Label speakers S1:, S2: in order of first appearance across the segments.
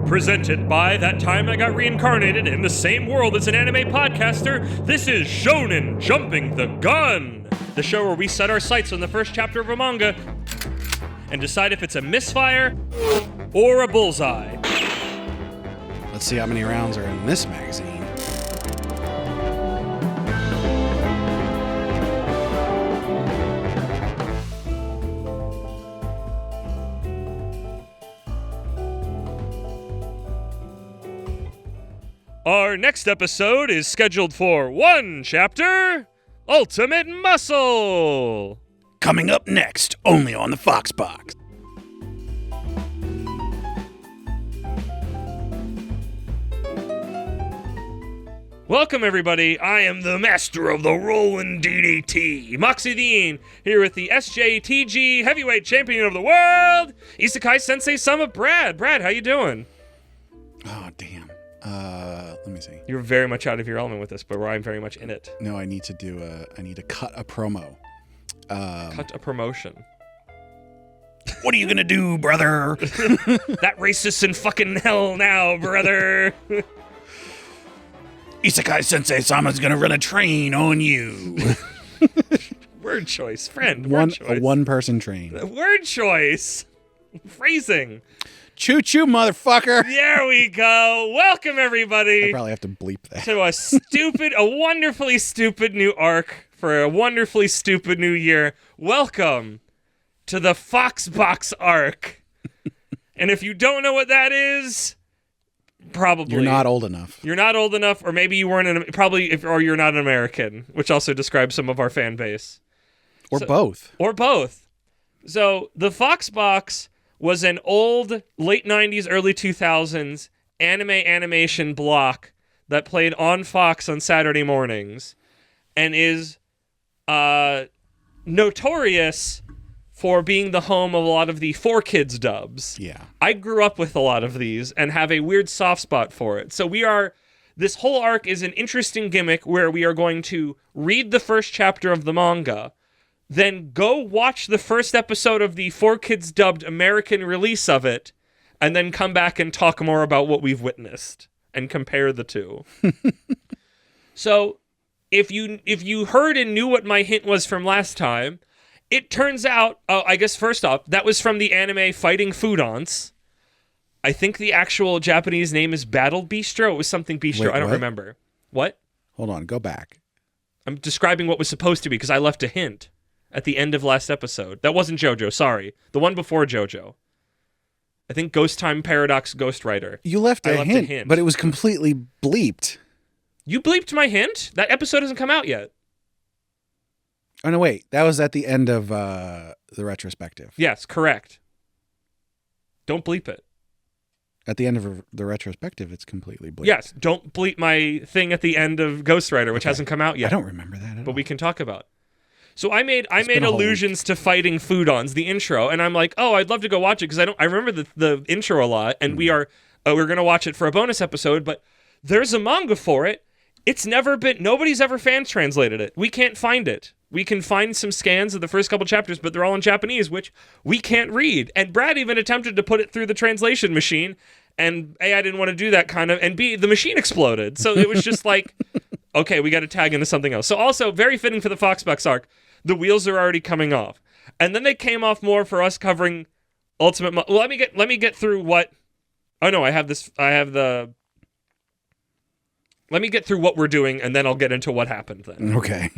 S1: Presented by That Time I Got Reincarnated in the Same World as an Anime Podcaster, this is Shonen Jumping the Gun, the show where we set our sights on the first chapter of a manga and decide if it's a misfire or a bullseye.
S2: Let's see how many rounds are in this magazine.
S1: Our next episode is scheduled for one chapter, Ultimate Muscle!
S2: Coming up next, only on the Fox Box.
S1: Welcome, everybody. I am the master of the Rollin' DDT, Moxie the Yeen, here with the SJTG Heavyweight Champion of the World, Isekai Sensei-Sama Brad. Brad, how you doing?
S2: Oh, damn. Let me see.
S1: You're very much out of your element with this, but I'm very much in it.
S2: No, I need to cut a promo.
S1: Cut a promotion.
S2: What are you gonna do, brother?
S1: That racist in fucking hell now, brother.
S2: Isekai Sensei-Sama's gonna run a train on you.
S1: Word choice, friend. Word choice.
S2: A one-person train.
S1: Word choice. Phrasing.
S2: Choo-choo, motherfucker.
S1: There we go. Welcome, everybody.
S2: I probably have to bleep that.
S1: To a wonderfully stupid new arc for a wonderfully stupid new year. Welcome to the Fox Box arc. And if you don't know what that is, probably
S2: you're not old enough.
S1: You're not old enough, or maybe you weren't or you're not an American, which also describes some of our fan base.
S2: Or both.
S1: Or both. So the Fox Box was an old late 90s, early 2000s animation block that played on Fox on Saturday mornings and is notorious for being the home of a lot of the 4Kids dubs.
S2: Yeah.
S1: I grew up with a lot of these and have a weird soft spot for it. So this whole arc is an interesting gimmick where we are going to read the first chapter of the manga, then go watch the first episode of the 4Kids dubbed American release of it, and then come back and talk more about what we've witnessed and compare the two. So, if you heard and knew what my hint was from last time, it turns out, I guess first off, that was from the anime Fighting Foodons. I think the actual Japanese name is Battle Bistro. It was something Bistro.
S2: Wait,
S1: I don't
S2: what?
S1: remember. What?
S2: Hold on, go back.
S1: I'm describing what was supposed to be because I left a hint at the end of last episode. That wasn't JoJo, sorry. The one before JoJo. I think Ghost Time Paradox Ghostwriter.
S2: You left a hint, but it was completely bleeped.
S1: You bleeped my hint? That episode hasn't come out yet.
S2: Oh, no, wait. That was at the end of the retrospective.
S1: Yes, correct. Don't bleep it.
S2: At the end of the retrospective, it's completely bleeped.
S1: Yes, don't bleep my thing at the end of Ghostwriter, which hasn't come out yet.
S2: I don't remember that at all.
S1: But we can talk about. So I made allusions to Fighting Foodons, the intro, and I'm like, oh, I'd love to go watch it because I remember the intro a lot, and we're gonna watch it for a bonus episode, but there's a manga for it. Nobody's ever fan translated it. We can't find it. We can find some scans of the first couple chapters, but they're all in Japanese, which we can't read. And Brad even attempted to put it through the translation machine, and A, I didn't want to do that kind of, and B, the machine exploded. So it was just like, okay, we got to tag into something else. So also, very fitting for the Foxbox arc, the wheels are already coming off. And then they came off more for us covering Ultimate Well, let me get through what... Oh, no, let me get through what we're doing, and then I'll get into what happened then.
S2: Okay.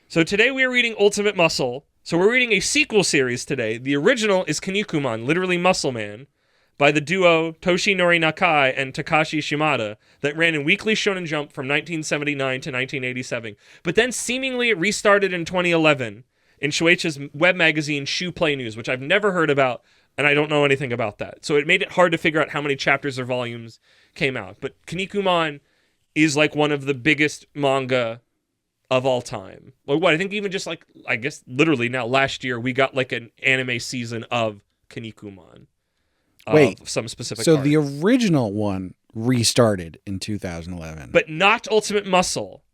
S1: So today we are reading Ultimate Muscle. So we're reading a sequel series today. The original is Kinnikuman, literally Muscle Man, by the duo Toshinori Nakai and Takashi Shimada that ran in Weekly Shonen Jump from 1979 to 1987. But then seemingly it restarted in 2011 in Shueisha's web magazine Shoe Play News, which I've never heard about, and I don't know anything about that. So it made it hard to figure out how many chapters or volumes came out. But Kinnikuman is like one of the biggest manga of all time. Like what? I think even just like, I guess literally now last year we got like an anime season of Kinnikuman.
S2: Wait,
S1: some specific
S2: so
S1: arc.
S2: the original one restarted in 2011.
S1: But not Ultimate Muscle.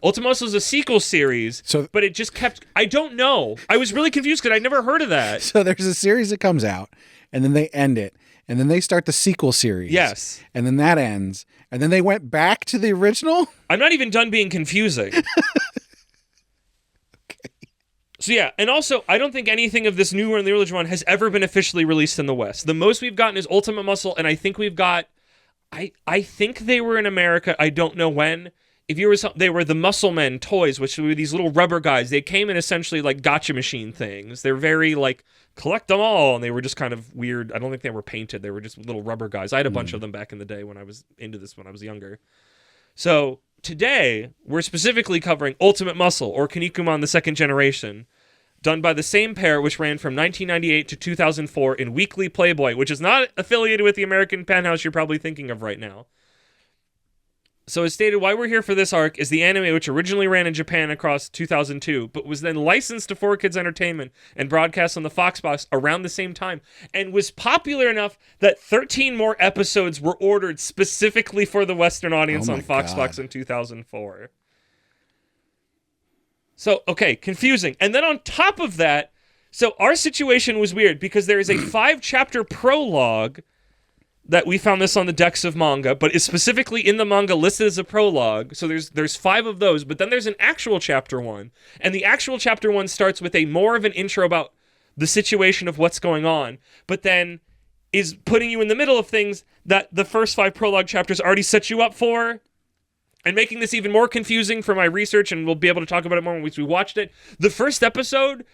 S1: Ultimate Muscle is a sequel series, but it just kept... I don't know. I was really confused because I'd never heard of that.
S2: So there's a series that comes out, and then they end it, and then they start the sequel series.
S1: Yes.
S2: And then that ends, and then they went back to the original?
S1: I'm not even done being confusing. So yeah, and also, I don't think anything of this new one, the original one, has ever been officially released in the West. The most we've gotten is Ultimate Muscle, and I think we've got... I think they were in America, I don't know when. They were the Muscle Men toys, which were these little rubber guys. They came in essentially like gotcha machine things. They're very like, collect them all, and they were just kind of weird. I don't think they were painted. They were just little rubber guys. I had a bunch of them back in the day when I was into this when I was younger. So... today, we're specifically covering Ultimate Muscle, or Kinnikuman the Second Generation, done by the same pair, which ran from 1998 to 2004 in Weekly Playboy, which is not affiliated with the American Penthouse you're probably thinking of right now. So as stated, why we're here for this arc is the anime, which originally ran in Japan across 2002, but was then licensed to 4Kids Entertainment and broadcast on the Fox Box around the same time, and was popular enough that 13 more episodes were ordered specifically for the Western audience on Fox Box in 2004. So, okay, confusing. And then on top of that, so our situation was weird because there is a 5-chapter prologue that we found this on the decks of manga, but is specifically in the manga listed as a prologue. So there's 5 of those, but then there's an actual chapter 1. And the actual chapter 1 starts with a more of an intro about the situation of what's going on, but then is putting you in the middle of things that the first 5 prologue chapters already set you up for, and making this even more confusing for my research, and we'll be able to talk about it more when we watched it. The first episode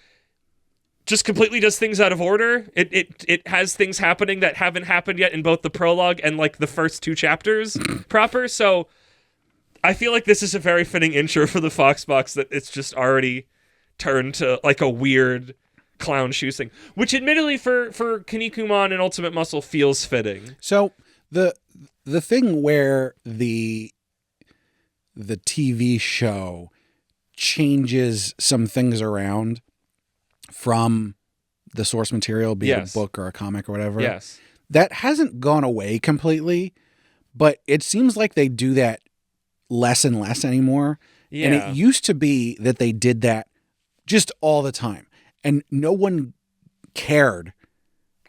S1: just completely does things out of order. It has things happening that haven't happened yet in both the prologue and like the first 2 chapters proper. So I feel like this is a very fitting intro for the Fox Box, that it's just already turned to like a weird clown shoe thing, which admittedly for Kinnikuman and Ultimate Muscle feels fitting.
S2: So the thing where the TV show changes some things around from the source material, be it a book or a comic or whatever.
S1: Yes.
S2: That hasn't gone away completely, but it seems like they do that less and less anymore.
S1: Yeah.
S2: And it used to be that they did that just all the time, and no one cared.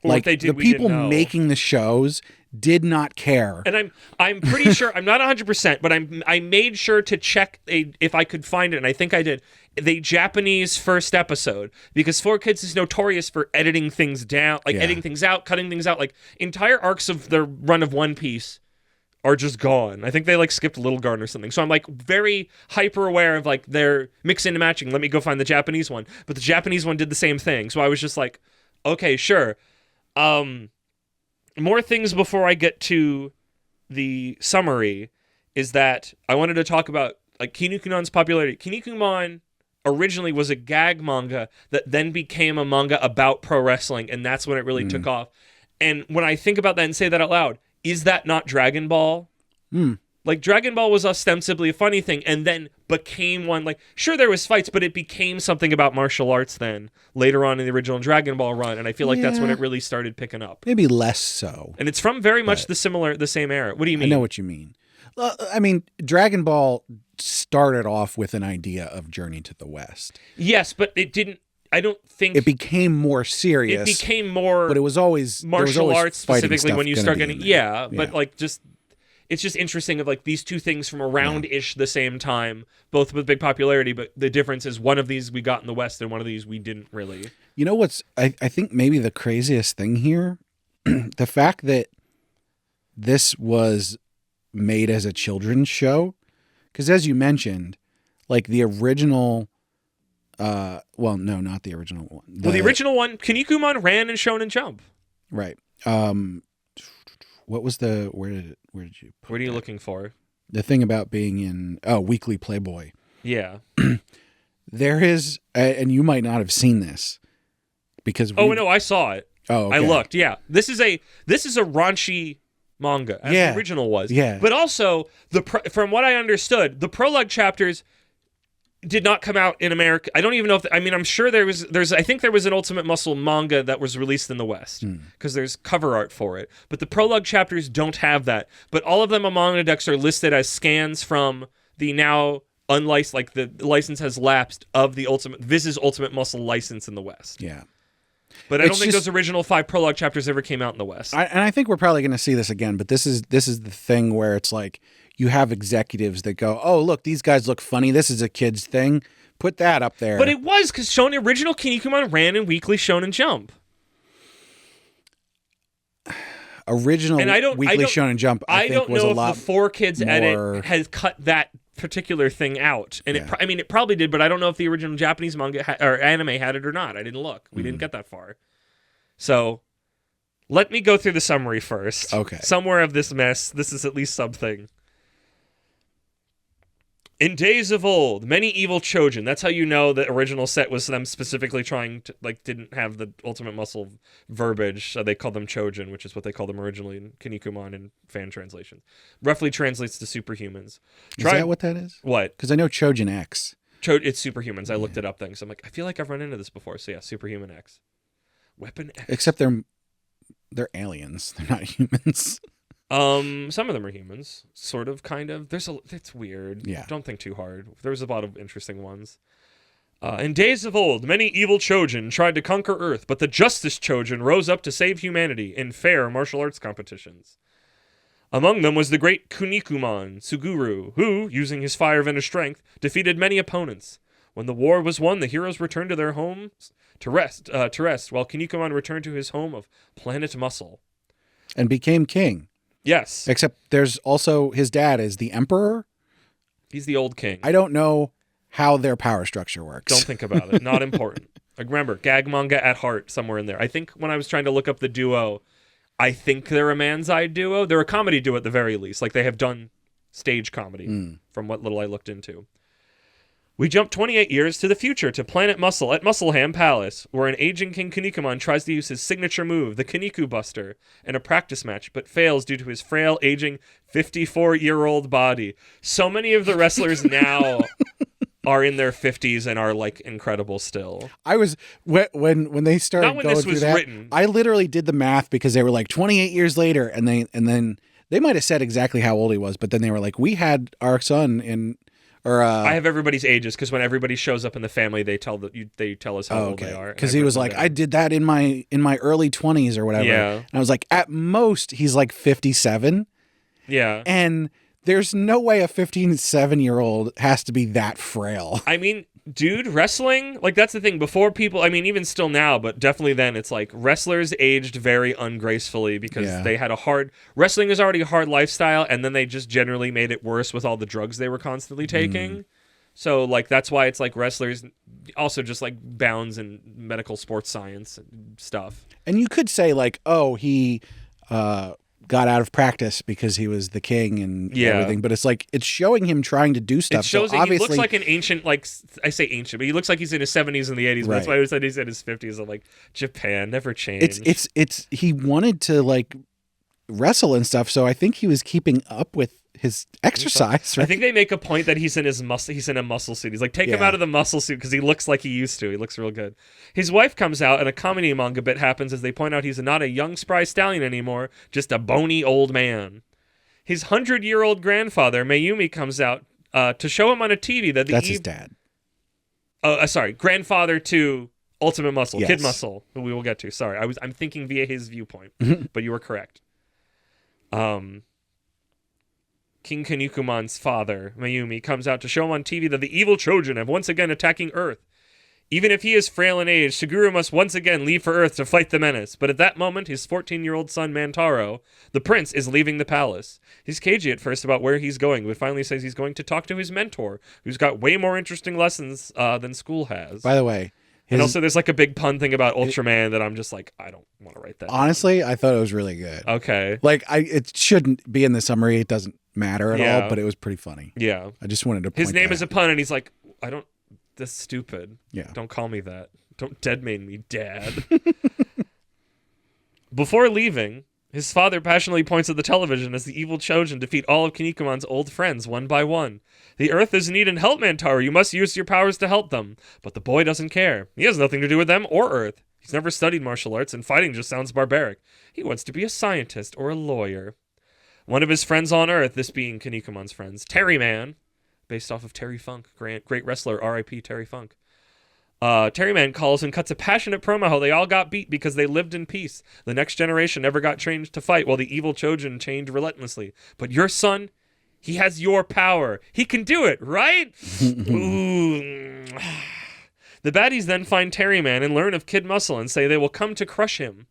S1: Or
S2: like,
S1: they did,
S2: the people making the shows did not care.
S1: And I'm pretty sure, I'm not 100%, but I made sure to check if I could find it, and I think I did, the Japanese first episode, because 4Kids is notorious for editing things down, like editing things out, cutting things out. Like, entire arcs of the run of One Piece are just gone. I think they like skipped Little Garden or something. So I'm like very hyper aware of like their mix and matching. Let me go find the Japanese one. But the Japanese one did the same thing. So I was just like, okay, sure. More things before I get to the summary is that I wanted to talk about like Kinnikuman's popularity. Kinnikuman originally was a gag manga that then became a manga about pro wrestling, and that's when it really took off. And when I think about that and say that out loud, is that not Dragon Ball? Like, Dragon Ball was ostensibly a funny thing, and then became one, like, sure, there was fights, but it became something about martial arts then, later on in the original Dragon Ball run, and I feel like that's when it really started picking up.
S2: Maybe less so.
S1: And it's from very much the same era. What do you mean?
S2: I know what you mean. I mean, Dragon Ball started off with an idea of Journey to the West.
S1: Yes, but it didn't, I don't think...
S2: It became more serious.
S1: It became more...
S2: But it was always...
S1: martial arts, specifically, when you start getting...
S2: but
S1: like, just... It's just interesting of like these two things from around-ish the same time, both with big popularity, but the difference is one of these we got in the West and one of these we didn't really.
S2: You know what's, I think maybe the craziest thing here? The fact that this was made as a children's show, because as you mentioned, like the original, well, no, not the original one.
S1: The original one, Kinnikuman ran in Shonen Jump.
S2: Right. What was the, where did you put
S1: What are you
S2: that?
S1: looking for?
S2: The thing about being in, Weekly Playboy.
S1: Yeah.
S2: There is, and you might not have seen this, because
S1: Oh, no, I saw it.
S2: Oh, okay.
S1: I looked, yeah. This is a raunchy manga, as the original was.
S2: Yeah.
S1: But also, from what I understood, the prologue chapters did not come out in America. I don't even know if... I'm sure I think there was an Ultimate Muscle manga that was released in the West, because there's cover art for it. But the prologue chapters don't have that. But all of them on Manga Dex are listed as scans from the now unlicensed... Like, the license has lapsed of the Viz's Ultimate Muscle license in the West.
S2: Yeah.
S1: But I don't think those original 5 prologue chapters ever came out in the West.
S2: And I think we're probably going to see this again, but this is the thing where it's like you have executives that go, oh, look, these guys look funny. This is a kid's thing. Put that up there.
S1: But it was, because original Kinnikuman ran in Weekly Shonen Jump.
S2: Original Weekly Shonen Jump, I think, was a lot more...
S1: I don't know if the 4 Kids edit has cut that particular thing out. And it probably did, but I don't know if the original Japanese manga or anime had it or not. I didn't look. We didn't get that far. So let me go through the summary first.
S2: Okay.
S1: Somewhere of this mess, this is at least something. In days of old, many evil Chojin. That's how you know the original set was them specifically trying to, didn't have the Ultimate Muscle verbiage, so they called them Chojin, which is what they called them originally in Kinnikuman and fan translations. Roughly translates to superhumans.
S2: Is that what that is?
S1: What?
S2: Because I know Chojin X.
S1: It's superhumans. I looked it up then, so I'm like, I feel like I've run into this before. So yeah, Superhuman X. Weapon X.
S2: Except they're aliens. They're not humans.
S1: Some of them are humans, sort of, kind of. It's weird.
S2: Yeah.
S1: Don't think too hard. There was a lot of interesting ones. In days of old, many evil Chojin tried to conquer Earth, but the Justice Chojin rose up to save humanity in fair martial arts competitions. Among them was the great Kinnikuman, Suguru, who, using his fire of inner strength, defeated many opponents. When the war was won, the heroes returned to their homes to rest, while Kinnikuman returned to his home of Planet Muscle.
S2: And became king.
S1: Yes.
S2: Except there's also his dad is the emperor.
S1: He's the old king.
S2: I don't know how their power structure works.
S1: Don't think about it. Not important. Remember, gag manga at heart, somewhere in there. I think when I was trying to look up the duo, I think they're a man's-eye duo. They're a comedy duo at the very least. They have done stage comedy, from what little I looked into. We jump 28 years to the future to Planet Muscle at Muscleham Palace, where an aging King Kinnikuman tries to use his signature move, the Kinniku Buster, in a practice match, but fails due to his frail, aging, 54-year-old body. So many of the wrestlers now are in their 50s and are, incredible still.
S2: I was, when they started
S1: Not when
S2: going
S1: this
S2: through
S1: was
S2: that,
S1: written.
S2: I literally did the math because they were 28 years later, and then they might have said exactly how old he was, but then they were like, we had our son in... I
S1: have everybody's ages because when everybody shows up in the family, they tell us how old they are.
S2: Because he was like, I did that in my early 20s or whatever.
S1: Yeah.
S2: And I was like, at most he's 57.
S1: Yeah.
S2: And there's no way a 7-year-old has to be that frail.
S1: I mean, dude, wrestling, that's the thing. Before people, even still now, but definitely then, it's wrestlers aged very ungracefully because they had wrestling is already a hard lifestyle, and then they just generally made it worse with all the drugs they were constantly taking. So, that's why it's wrestlers also just bounds in medical sports science and stuff.
S2: And you could say he got out of practice because he was the king and everything, but it's showing him trying to do stuff.
S1: It shows
S2: so
S1: that he looks like an ancient, I say ancient, but he looks like he's in his 70s and the 80s. But that's why I said he's in his 50s. I'm Japan never changed.
S2: It's he wanted to wrestle and stuff, so I think he was keeping up with his exercise. Right?
S1: I think they make a point that he's in a muscle suit. He's take him out of the muscle suit because he looks like he used to. He looks real good. His wife comes out and a comedy manga bit happens as they point out he's not a young spry stallion anymore, just a bony old man. His 100-year-old grandfather, Mayumi, comes out to show him on a TV that
S2: that's his dad.
S1: Sorry, grandfather to Ultimate Muscle,
S2: yes.
S1: Kid Muscle, who we will get to. Sorry, I'm thinking via his viewpoint, but you were correct. King Kinnikuman's father, Mayumi, comes out to show him on TV that the evil Chojin have once again attacking Earth. Even if he is frail in age, Suguru must once again leave for Earth to fight the menace. But at that moment, his 14-year-old son, Mantaro, the prince, is leaving the palace. He's cagey at first about where he's going, but finally says he's going to talk to his mentor, who's got way more interesting lessons than school has.
S2: By the way...
S1: and also there's a big pun thing about Ultraman that I'm just I don't want to write that.
S2: Honestly, I thought it was really good.
S1: Okay.
S2: It shouldn't be in the summary. It doesn't matter at all, but it was pretty funny.
S1: Yeah.
S2: I just wanted to point
S1: his name
S2: that
S1: is a pun, and he's that's stupid.
S2: Yeah.
S1: Don't call me that. Don't deadman me, Dad. Before leaving, his father passionately points at the television as the evil Chojin defeat all of Kinnikuman's old friends one by one. The Earth is in need of help, Mantaro. You must use your powers to help them. But the boy doesn't care. He has nothing to do with them or Earth. He's never studied martial arts, and fighting just sounds barbaric. He wants to be a scientist or a lawyer. One of his friends on Earth, this being Kinnikuman's friends, Terry Man, based off of Terry Funk, great wrestler, R.I.P. Terry Funk, Terryman calls and cuts a passionate promo how they all got beat because they lived in peace. The next generation never got trained to fight while the evil Chojin trained relentlessly. But your son, he has your power. He can do it, right? Ooh. The baddies then find Terryman and learn of Kid Muscle and say they will come to crush him.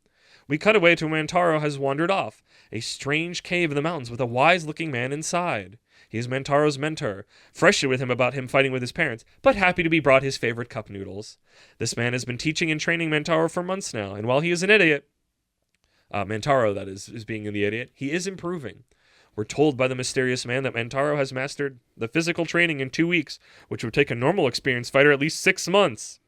S1: We cut away to where Mantaro has wandered off, a strange cave in the mountains with a wise-looking man inside. He is Mantaro's mentor, frustrated with him about him fighting with his parents, but happy to be brought his favorite cup noodles. This man has been teaching and training Mantaro for months now, and while he is an idiot, Mantaro, that is being the idiot, he is improving. We're told by the mysterious man that Mantaro has mastered the physical training in 2 weeks, which would take a normal experienced fighter at least 6 months.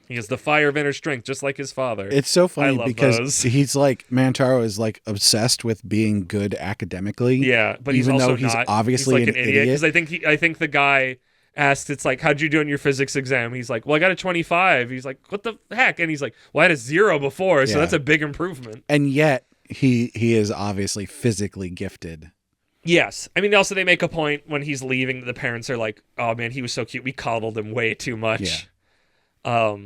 S1: He has the fire of inner strength, just like his father.
S2: It's so funny because
S1: those.
S2: he's like, Mantaro is like obsessed with being good academically.
S1: Yeah, but
S2: even
S1: he's also
S2: though he's
S1: not.
S2: obviously
S1: he's like an idiot. Because I think the guy asked, it's like, how'd you do on your physics exam? He's like, well, I got a 25. He's like, what the heck? And he's like, well, I had a 0 before, so that's a big improvement.
S2: And yet he is obviously physically gifted.
S1: Yes. I mean, also they make a point when he's leaving, the parents are like, oh man, he was so cute. We coddled him way too much. Yeah.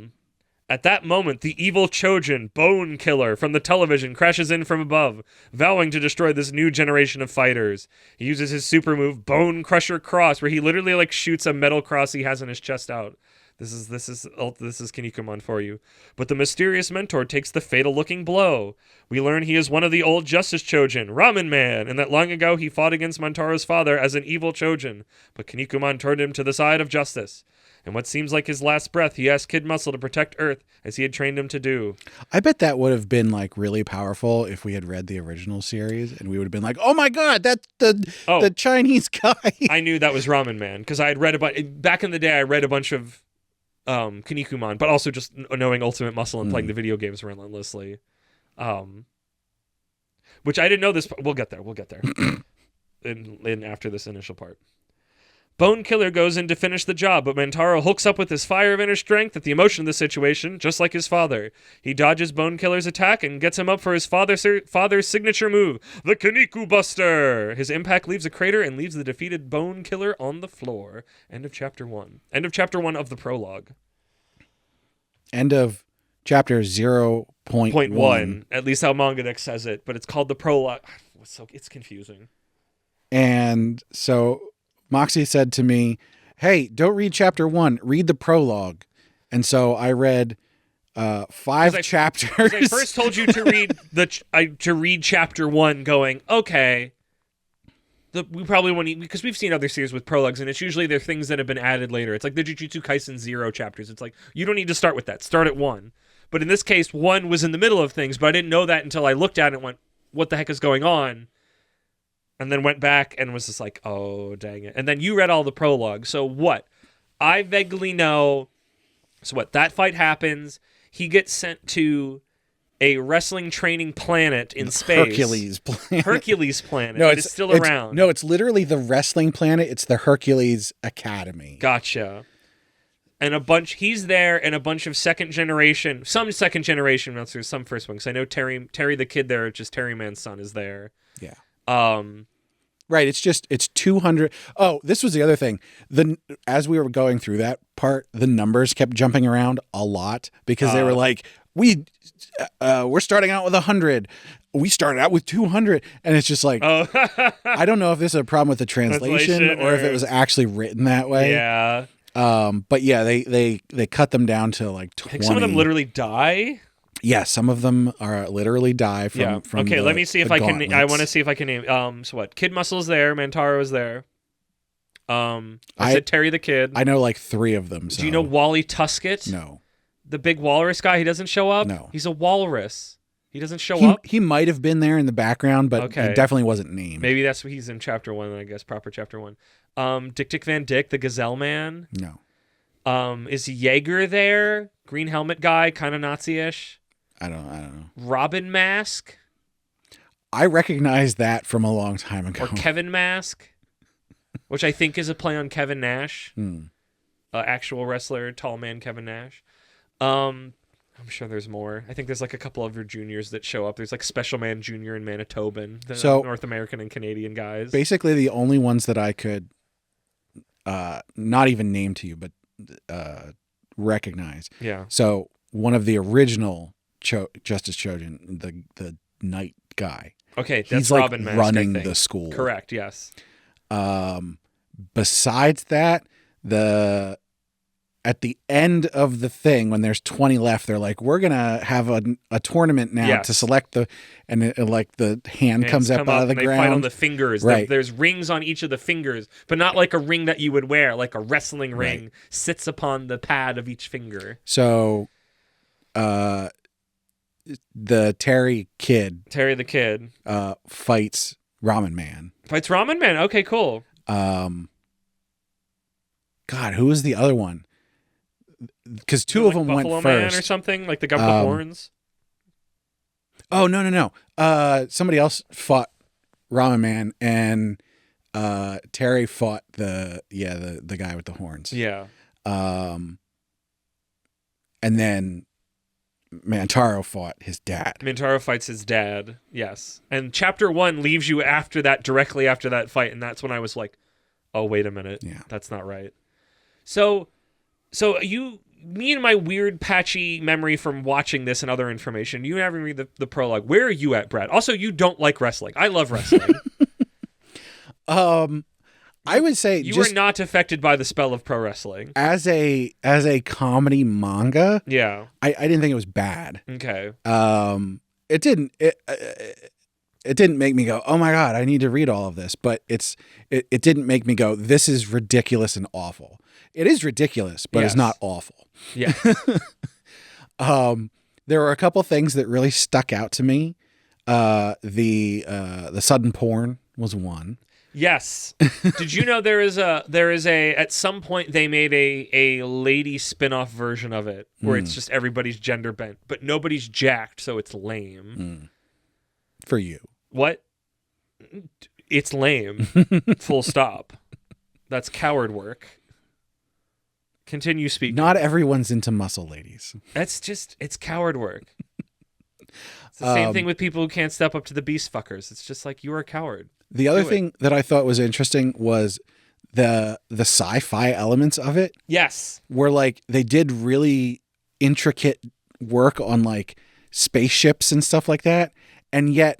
S1: At that moment, the evil Chojin, Bone Killer, from the television crashes in from above, vowing to destroy this new generation of fighters. He uses his super move, Bone Crusher Cross, where he literally like shoots a metal cross he has in his chest out. This is Kinnikuman for you. But the mysterious mentor takes the fatal-looking blow. We learn he is one of the old Justice Chojin, Ramen Man, and that long ago he fought against Mantaro's father as an evil Chojin. But Kinnikuman turned him to the side of justice. And what seems like his last breath, he asked Kid Muscle to protect Earth as he had trained him to do.
S2: I bet that would have been like really powerful if we had read the original series and we would have been like, oh my God, that's the Chinese guy.
S1: I knew that was Ramen Man because I had read back in the day, I read a bunch of Kinnikuman, but also just knowing Ultimate Muscle and playing the video games relentlessly. Which I didn't know this. We'll get there. in after this initial part. Bone Killer goes in to finish the job, but Mantaro hooks up with his fire of inner strength at the emotion of the situation, just like his father. He dodges Bone Killer's attack and gets him up for his father's signature move, the Kinniku Buster. His impact leaves a crater and leaves the defeated Bone Killer on the floor. End of chapter 1. End of chapter 1 of the prologue.
S2: End of chapter 0.1.
S1: At least how Mangadex says it, but it's called the prologue. It's confusing.
S2: And so Moxie said to me, hey, don't read chapter 1, read the prologue. And so I read 5 chapters.
S1: I first told you to read chapter 1 going, okay, we probably won't need, because we've seen other series with prologues, and it's usually they're things that have been added later. It's like the Jujutsu Kaisen 0 chapters. It's like, you don't need to start with that. Start at 1. But in this case, 1 was in the middle of things, but I didn't know that until I looked at it and went, what the heck is going on? And then went back and was just like, oh, dang it. And then you read all the prologue. So what? I vaguely know. So what? That fight happens. He gets sent to a wrestling training planet in space. Hercules planet.
S2: No,
S1: it's still around.
S2: No, it's literally the wrestling planet. It's the Hercules Academy.
S1: Gotcha. And he's there, and a bunch of second generation monsters, some first one. Because I know Terry the kid there, just Terryman's son, is there.
S2: Yeah. Right. It's 200. Oh, this was the other thing. As we were going through that part, the numbers kept jumping around a lot because they were like, we're starting out with 100. We started out with 200. And it's just like, I don't know if this is a problem with the translation or if it was actually written that way.
S1: Yeah.
S2: But yeah, they cut them down to like 20.
S1: I think some of them literally die.
S2: Yeah, some of them are literally die from
S1: okay, let me see if I can. I want to see if I can name. So what? Kid Muscle's there. Mantaro is there. I said Terry the Kid.
S2: I know like 3 of them. So.
S1: Do you know Wally Tuskett?
S2: No.
S1: The big walrus guy. He doesn't show up.
S2: No.
S1: He's a walrus. He doesn't show up.
S2: He might have been there in the background, but he definitely wasn't named.
S1: Maybe that's what he's in chapter 1. I guess proper chapter 1. Dick Van Dyke, the Gazelle Man.
S2: No.
S1: Is Jaeger there? Green helmet guy, kind of Nazi-ish.
S2: I don't know.
S1: Robin Mask?
S2: I recognize that from a long time ago.
S1: Or Kevin Mask, which I think is a play on Kevin Nash. Actual wrestler, tall man Kevin Nash. I'm sure there's more. I think there's like a couple other juniors that show up. There's like Special Man Jr. and Manitoban, the North American and Canadian guys.
S2: Basically the only ones that I could not even name to you, but recognize.
S1: Yeah.
S2: So one of the original Justice Chojin, the knight guy.
S1: Okay, that's
S2: he's like
S1: Robin Mask,
S2: running
S1: I think.
S2: the school.
S1: Correct. Yes.
S2: Besides that, at the end of the thing, when there's 20 left, they're like, we're gonna have a tournament now to select and like the hand comes up out of the
S1: and
S2: ground.
S1: They fight on the fingers.
S2: Right.
S1: There's rings on each of the fingers, but not like a ring that you would wear, like a wrestling ring sits upon the pad of each finger.
S2: So, the Terry the Kid, fights Ramen Man.
S1: Fights Ramen Man. Okay, cool.
S2: God, who was the other one? Because two of them went
S1: Buffalo
S2: first.
S1: Man or something, like the guy with the horns.
S2: Oh no. Somebody else fought Ramen Man, and Terry fought the guy with the horns.
S1: Yeah.
S2: And then Mantaro fought his dad.
S1: Mantaro fights his dad. Yes. And chapter 1 leaves you directly after that fight, and that's when I was like, oh, wait a minute.
S2: Yeah.
S1: That's not right. So me and my weird patchy memory from watching this and other information, you haven't read the prologue. Where are you at, Brad? Also, you don't like wrestling. I love wrestling.
S2: I would say
S1: you were not affected by the spell of pro wrestling.
S2: As a comedy manga,
S1: yeah.
S2: I didn't think it was bad.
S1: Okay.
S2: It didn't make me go, oh my God, I need to read all of this. But it didn't make me go, this is ridiculous and awful. It is ridiculous, but it's not awful.
S1: Yeah.
S2: There were a couple things that really stuck out to me. The sudden porn was one.
S1: Yes. Did you know there is a at some point they made a lady spin-off version of it where it's just everybody's gender bent, but nobody's jacked, so it's lame.
S2: For you.
S1: What? It's lame. Full stop. That's coward work. Continue speaking.
S2: Not everyone's into muscle ladies.
S1: It's coward work. It's the same thing with people who can't step up to the beast fuckers. It's just like, you're a coward.
S2: The other thing that I thought was interesting was the sci-fi elements of it.
S1: Yes.
S2: Where like they did really intricate work on like spaceships and stuff like that. And yet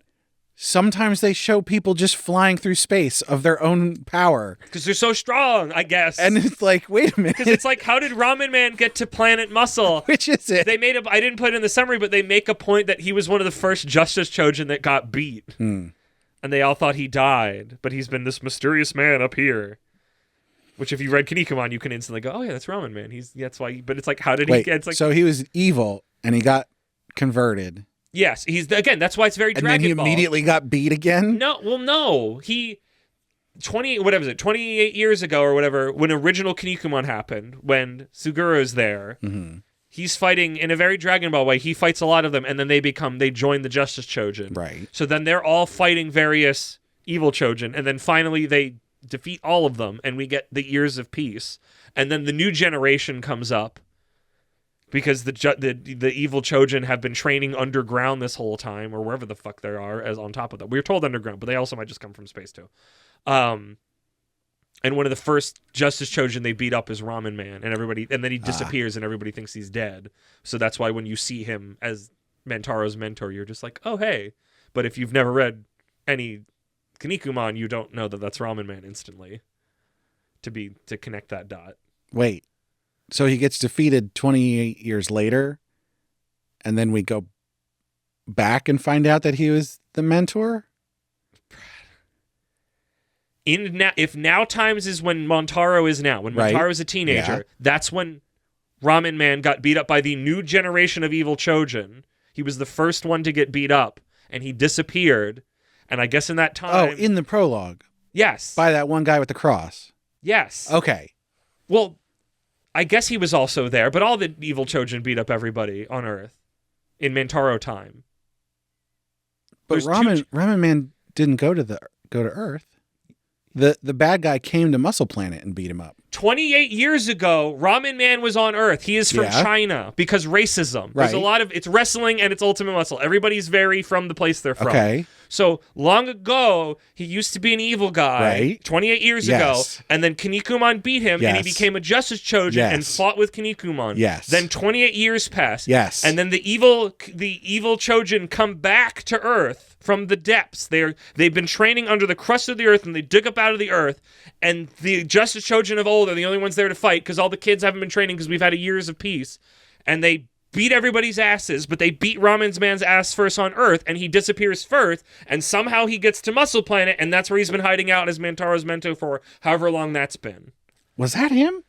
S2: sometimes they show people just flying through space of their own power.
S1: Because they're so strong, I guess.
S2: And it's like, wait a minute.
S1: Because it's like, how did Ramen Man get to Planet Muscle?
S2: Which is it?
S1: I didn't put it in the summary, but they make a point that he was one of the first Justice Chojin that got beat. And they all thought he died, but he's been this mysterious man up here. Which, if you read Kinnikuman, you can instantly go, "Oh yeah, that's Ramen Man." That's why. But it's like, how did he get? It's like,
S2: so he was evil and he got converted.
S1: Yes, that's why it's very Dragon Ball.
S2: And then he immediately got beat again.
S1: No. He 28 years ago or whatever, when original Kinnikuman happened, when Sugoro's there. He's fighting in a very Dragon Ball way. He fights a lot of them, and then they join the Justice Chojin.
S2: Right.
S1: So then they're all fighting various evil Chojin, and then finally they defeat all of them, and we get the Years of Peace. And then the new generation comes up, because the evil Chojin have been training underground this whole time, or wherever the fuck they are, as on top of that. We were told underground, but they also might just come from space too. And one of the first Justice Chojin they beat up is Ramen Man, and then he disappears and everybody thinks he's dead. So that's why when you see him as Mantaro's mentor, you're just like, oh, hey. But if you've never read any Kinnikuman, you don't know that that's Ramen Man instantly to connect that dot.
S2: Wait, so he gets defeated 28 years later, and then we go back and find out that he was the mentor?
S1: If now times is when Montaro is now, when Montaro is a teenager, that's when Ramen Man got beat up by the new generation of evil Chojin. He was the first one to get beat up, and he disappeared. And I guess in that time...
S2: Oh, in the prologue.
S1: Yes.
S2: By that one guy with the cross.
S1: Yes.
S2: Okay.
S1: Well, I guess he was also there, but all the evil Chojin beat up everybody on Earth in Mantaro time.
S2: But Ramen Man didn't go to Earth. The bad guy came to Muscle Planet and beat him up.
S1: 28 years ago, Ramen Man was on Earth. He is from China because racism. There's a lot of... It's wrestling and it's Ultimate Muscle. Everybody's very from the place they're from.
S2: Okay.
S1: So long ago, he used to be an evil guy,
S2: Right.
S1: 28 years
S2: Yes.
S1: ago, and then Kinnikuman beat him, and he
S2: Yes.
S1: became a Justice Chojin
S2: Yes.
S1: and fought with Kinnikuman.
S2: Yes.
S1: Then 28 years pass.
S2: Yes.
S1: And then the evil Chojin come back to Earth from the depths. They've been training under the crust of the Earth, and they dig up out of the Earth. And the Justice Chojin of old are the only ones there to fight because all the kids haven't been training because we've had years of peace. And they beat everybody's asses, but they beat Ramen's man's ass first on Earth, and he disappears first, and somehow he gets to Muscle Planet, and that's where he's been hiding out as Mantaro's Mento for however long that's been.
S2: Was that him?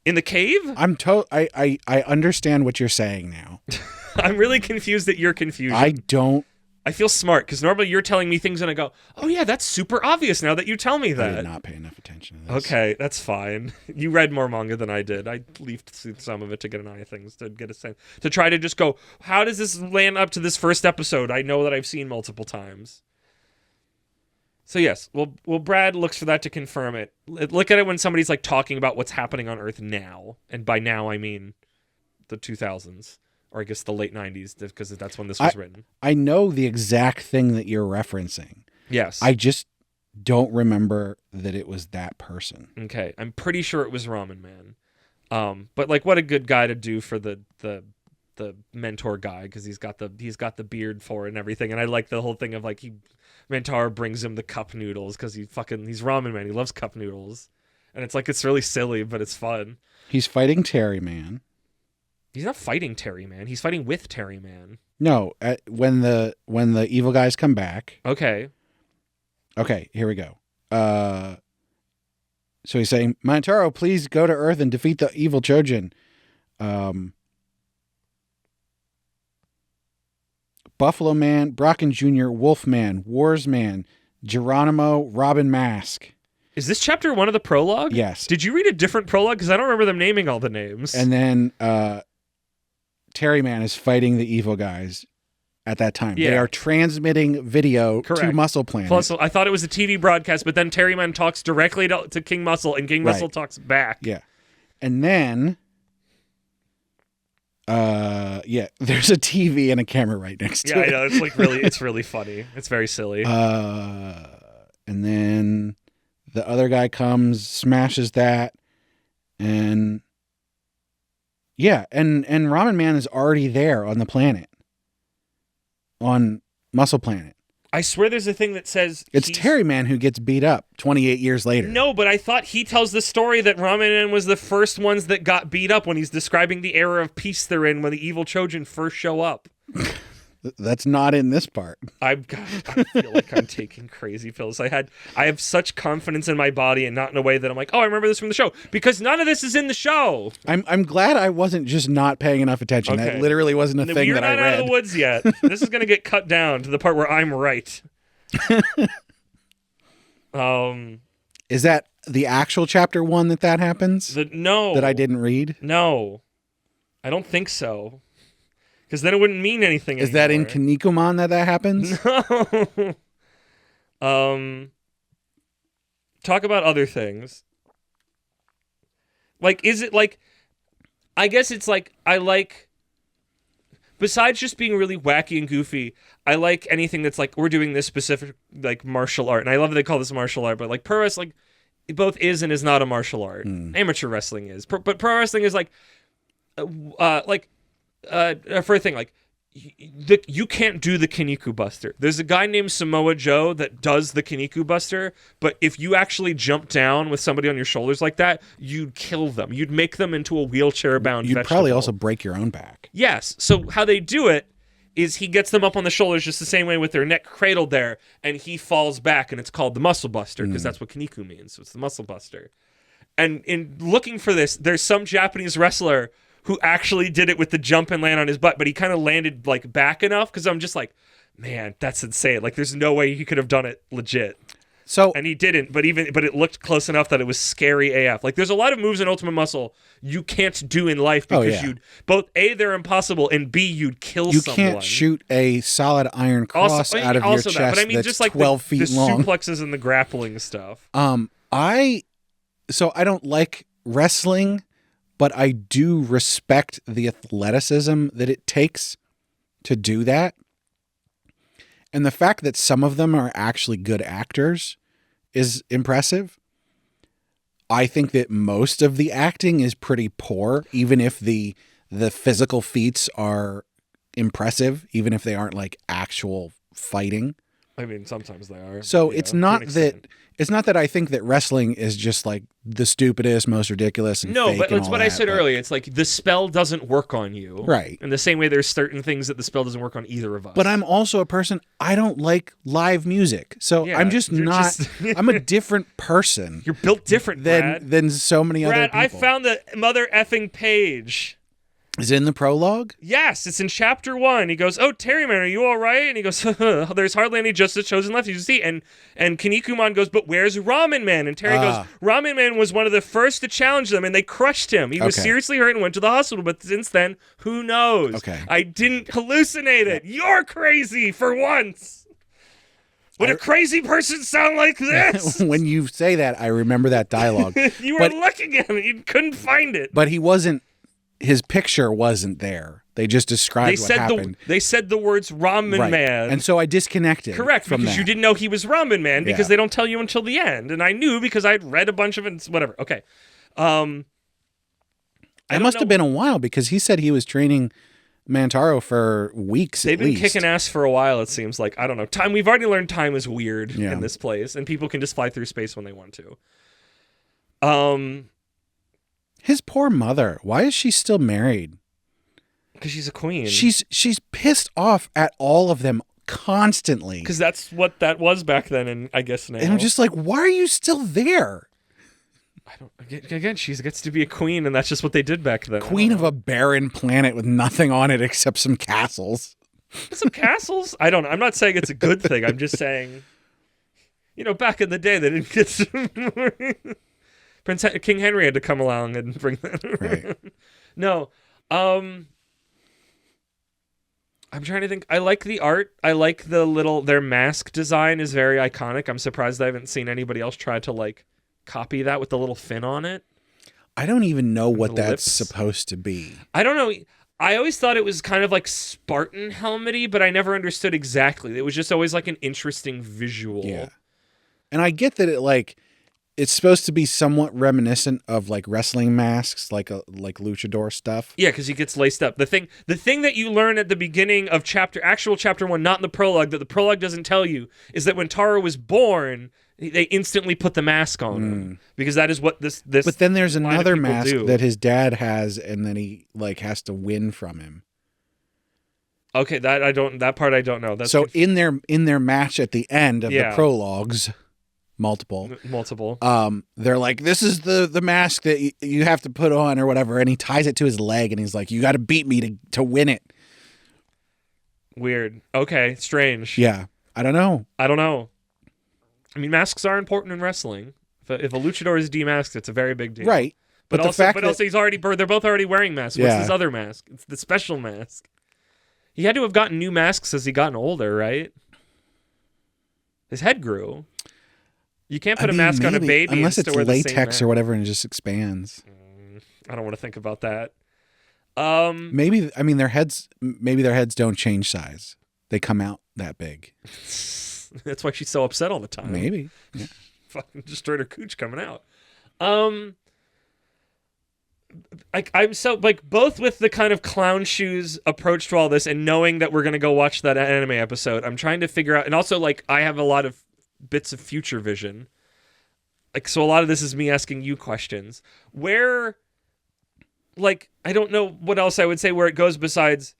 S1: In the cave?
S2: I understand what you're saying now.
S1: I'm really confused at your confusion.
S2: I
S1: feel smart, because normally you're telling me things and I go, oh yeah, that's super obvious now that you tell me that.
S2: I did not pay enough attention to this.
S1: Okay, that's fine. You read more manga than I did. I leafed through some of it to get an eye of things, to get a sense, to try to just go, how does this land up to this first episode I know that I've seen multiple times? So yes, well, Brad looks for that to confirm it. Look at it when somebody's like talking about what's happening on Earth now. And by now, I mean the 2000s. Or I guess the late 90s, because that's when this was written. I
S2: know the exact thing that you're referencing.
S1: Yes.
S2: I just don't remember that it was that person.
S1: Okay. I'm pretty sure it was Ramen Man. But like, what a good guy to do for the mentor guy, because he's got the beard for it and everything. And I like the whole thing of like Mentor brings him the cup noodles because he's Ramen Man. He loves cup noodles. And it's like, it's really silly, but it's fun.
S2: He's fighting Terry Man.
S1: He's not fighting Terry Man. He's fighting with Terry Man.
S2: No, when the evil guys come back.
S1: Okay,
S2: here we go. So he's saying, Mantaro, please go to Earth and defeat the evil Chojin. Buffalo Man, Brocken Jr., Wolf Man, Wars Man, Geronimo, Robin Mask.
S1: Is this chapter one of the prologue?
S2: Yes.
S1: Did you read a different prologue? Because I don't remember them naming all the names.
S2: And then Terry Man is fighting the evil guys at that time.
S1: Yeah.
S2: They are transmitting video to Muscle Planet.
S1: Plus, I thought it was a TV broadcast, but then Terry Man talks directly to King Muscle, and King Muscle talks back.
S2: Yeah. And then, there's a TV and a camera right next to it.
S1: Yeah, I know. It's like it's really funny. It's very silly.
S2: And then the other guy comes, smashes that, and and Ramen Man is already there on the planet, on Muscle Planet.
S1: I swear there's a thing that says
S2: it's Terry Man who gets beat up 28 years later.
S1: No, but I thought he tells the story that Ramen Man was the first ones that got beat up when he's describing the era of peace they're in when the evil Chojin first show up.
S2: That's not in this part.
S1: I feel like I'm taking crazy pills. I have such confidence in my body, and not in a way that I'm like, oh, I remember this from the show, because none of this is in the show.
S2: I'm glad I wasn't just not paying enough attention. Okay. That literally wasn't a thing that I read.
S1: You're not out of the woods yet. This is going to get cut down to the part where I'm right.
S2: Is that the actual chapter 1 that happens?
S1: No.
S2: That I didn't read?
S1: No. I don't think so. Because then it wouldn't mean anything anymore.
S2: Is that in Kinnikuman that happens?
S1: No. Talk about other things. Like, is it like... I guess it's like, I like... Besides just being really wacky and goofy, I like anything that's like, we're doing this specific, like, martial art. And I love that they call this martial art, but like, pro wrestling, like, it both is and is not a martial art. Amateur wrestling is. But pro wrestling is like... for a thing, like, you can't do the Kinniku Buster. There's a guy named Samoa Joe that does the Kinniku Buster, but if you actually jump down with somebody on your shoulders like that, you'd kill them. You'd make them into a wheelchair-bound
S2: You'd
S1: vegetable.
S2: probably also break your own back.
S1: Yes. So how they do it is he gets them up on the shoulders just the same way with their neck cradled there, and he falls back, and it's called the Muscle Buster, because that's what Kinniku means. So it's the Muscle Buster. And in looking for this, there's some Japanese wrestler who actually did it with the jump and land on his butt, but he kind of landed like back enough, because I'm just like, man, that's insane. Like, there's no way he could have done it legit.
S2: So,
S1: and he didn't, but it looked close enough that it was scary AF. Like, there's a lot of moves in Ultimate Muscle you can't do in life because they're impossible, and B, you'd kill someone.
S2: You can't shoot a solid iron cross out of your chest
S1: but I mean,
S2: that's
S1: just like
S2: 12 feet long.
S1: The suplexes and the grappling stuff.
S2: I don't like wrestling, but I do respect the athleticism that it takes to do that. And the fact that some of them are actually good actors is impressive. I think that most of the acting is pretty poor, even if the physical feats are impressive, even if they aren't like actual fighting.
S1: I mean, sometimes they are.
S2: So it's not that I think that wrestling is just like the stupidest, most ridiculous, and
S1: no,
S2: fake
S1: but
S2: and
S1: it's
S2: all
S1: what
S2: that,
S1: I said earlier. It's like the spell doesn't work on you,
S2: right?
S1: In the same way, there's certain things that the spell doesn't work on either of us.
S2: But I'm also a person. I don't like live music, so I'm just not. I'm a different person.
S1: You're built different, Brad.
S2: than so many other people.
S1: I found the mother effing page.
S2: Is it in the prologue?
S1: Yes, it's in chapter 1. He goes, "Oh, Terryman, are you all right?" And he goes, "There's hardly any justice chosen left, you see." And Kinnikuman goes, "But where's Ramen Man?" And Terry goes, "Ramen Man was one of the first to challenge them, and they crushed him. He was seriously hurt and went to the hospital. But since then, who knows?
S2: Okay.
S1: I didn't hallucinate it. You're crazy for once." Would a crazy person sound like this?
S2: When you say that, I remember that dialogue.
S1: You were looking at it. You couldn't find it.
S2: But he wasn't. His picture wasn't there. They just described what happened.
S1: They said the words Ramen Man.
S2: And so I disconnected.
S1: Correct,
S2: from
S1: because
S2: that.
S1: you didn't know he was Ramen Man because they don't tell you until the end. And I knew because I'd read a bunch of it. Whatever. Okay.
S2: It must have been a while because he said he was training Mantaro for weeks.
S1: They've been kicking ass for a while, it seems like. I don't know. Time. We've already learned time is weird in this place, and people can just fly through space when they want to.
S2: His poor mother. Why is she still married?
S1: Because she's a queen.
S2: She's pissed off at all of them constantly.
S1: Because that's what that was back then, and I guess now.
S2: And I'm just like, why are you still there?
S1: I don't. Again, she gets to be a queen, and that's just what they did back then.
S2: Queen of a barren planet with nothing on it except some castles.
S1: Some castles? I don't know. I'm not saying it's a good thing. I'm just saying, back in the day, they didn't get to... King Henry had to come along and bring that.
S2: Right.
S1: No. I'm trying to think. I like the art. I like their mask design is very iconic. I'm surprised I haven't seen anybody else try to copy that with the little fin on it.
S2: I don't even know what that's
S1: lips.
S2: Supposed to be.
S1: I don't know. I always thought it was kind of like Spartan helmet-y, but I never understood exactly. It was just always like an interesting visual.
S2: Yeah. And I get that it's supposed to be somewhat reminiscent of wrestling masks, like luchador stuff.
S1: Yeah, because he gets laced up. The thing that you learn at the beginning of chapter 1, not in the prologue, that the prologue doesn't tell you, is that when Taro was born, they instantly put the mask on him because that is what this.
S2: But then there's another mask
S1: do.
S2: that his dad has, and then he has to win from him.
S1: Okay, that part I don't know. That's
S2: so in their match at the end of the prologues. Multiple. They're like, this is the mask that you have to put on or whatever, and he ties it to his leg, and he's like, you got to beat me to win it.
S1: Weird. Okay, strange.
S2: Yeah, I don't know.
S1: I mean, masks are important in wrestling. If a luchador is demasked, it's a very big deal.
S2: Right.
S1: But also they're both already wearing masks. What's this other mask? It's the special mask. He had to have gotten new masks as he gotten older, right? His head grew. You can't put a mask on a baby
S2: unless it's latex
S1: or
S2: whatever and it just expands.
S1: I don't want to think about that.
S2: Maybe their heads don't change size. They come out that big.
S1: That's why she's so upset all the time.
S2: Maybe. Yeah.
S1: Fucking destroyed her cooch coming out. I'm so both with the kind of clown shoes approach to all this and knowing that we're gonna go watch that anime episode, I'm trying to figure out, and also I have a lot of bits of future vision. So a lot of this is me asking you questions. Where, I don't know what else I would say where it goes besides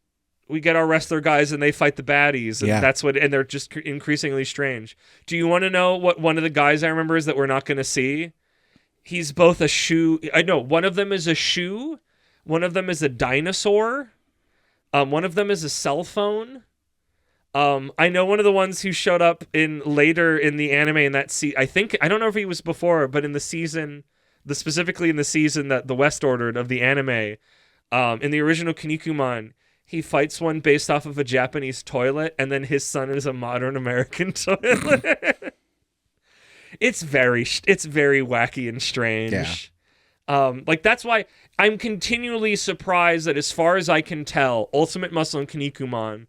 S1: we get our wrestler guys and they fight the baddies, and and they're just increasingly strange. Do you want to know what one of the guys I remember is that we're not going to see? He's both a shoe. I know one of them is a shoe. One of them is a dinosaur. One of them is a cell phone. I know one of the ones who showed up later in the anime in that I don't know if he was before, but in the season, specifically in the season that the West ordered of the anime, in the original Kinnikuman, he fights one based off of a Japanese toilet, and then his son is a modern American toilet. It's very wacky and strange. Yeah. That's why I'm continually surprised that, as far as I can tell, Ultimate Muscle and Kinnikuman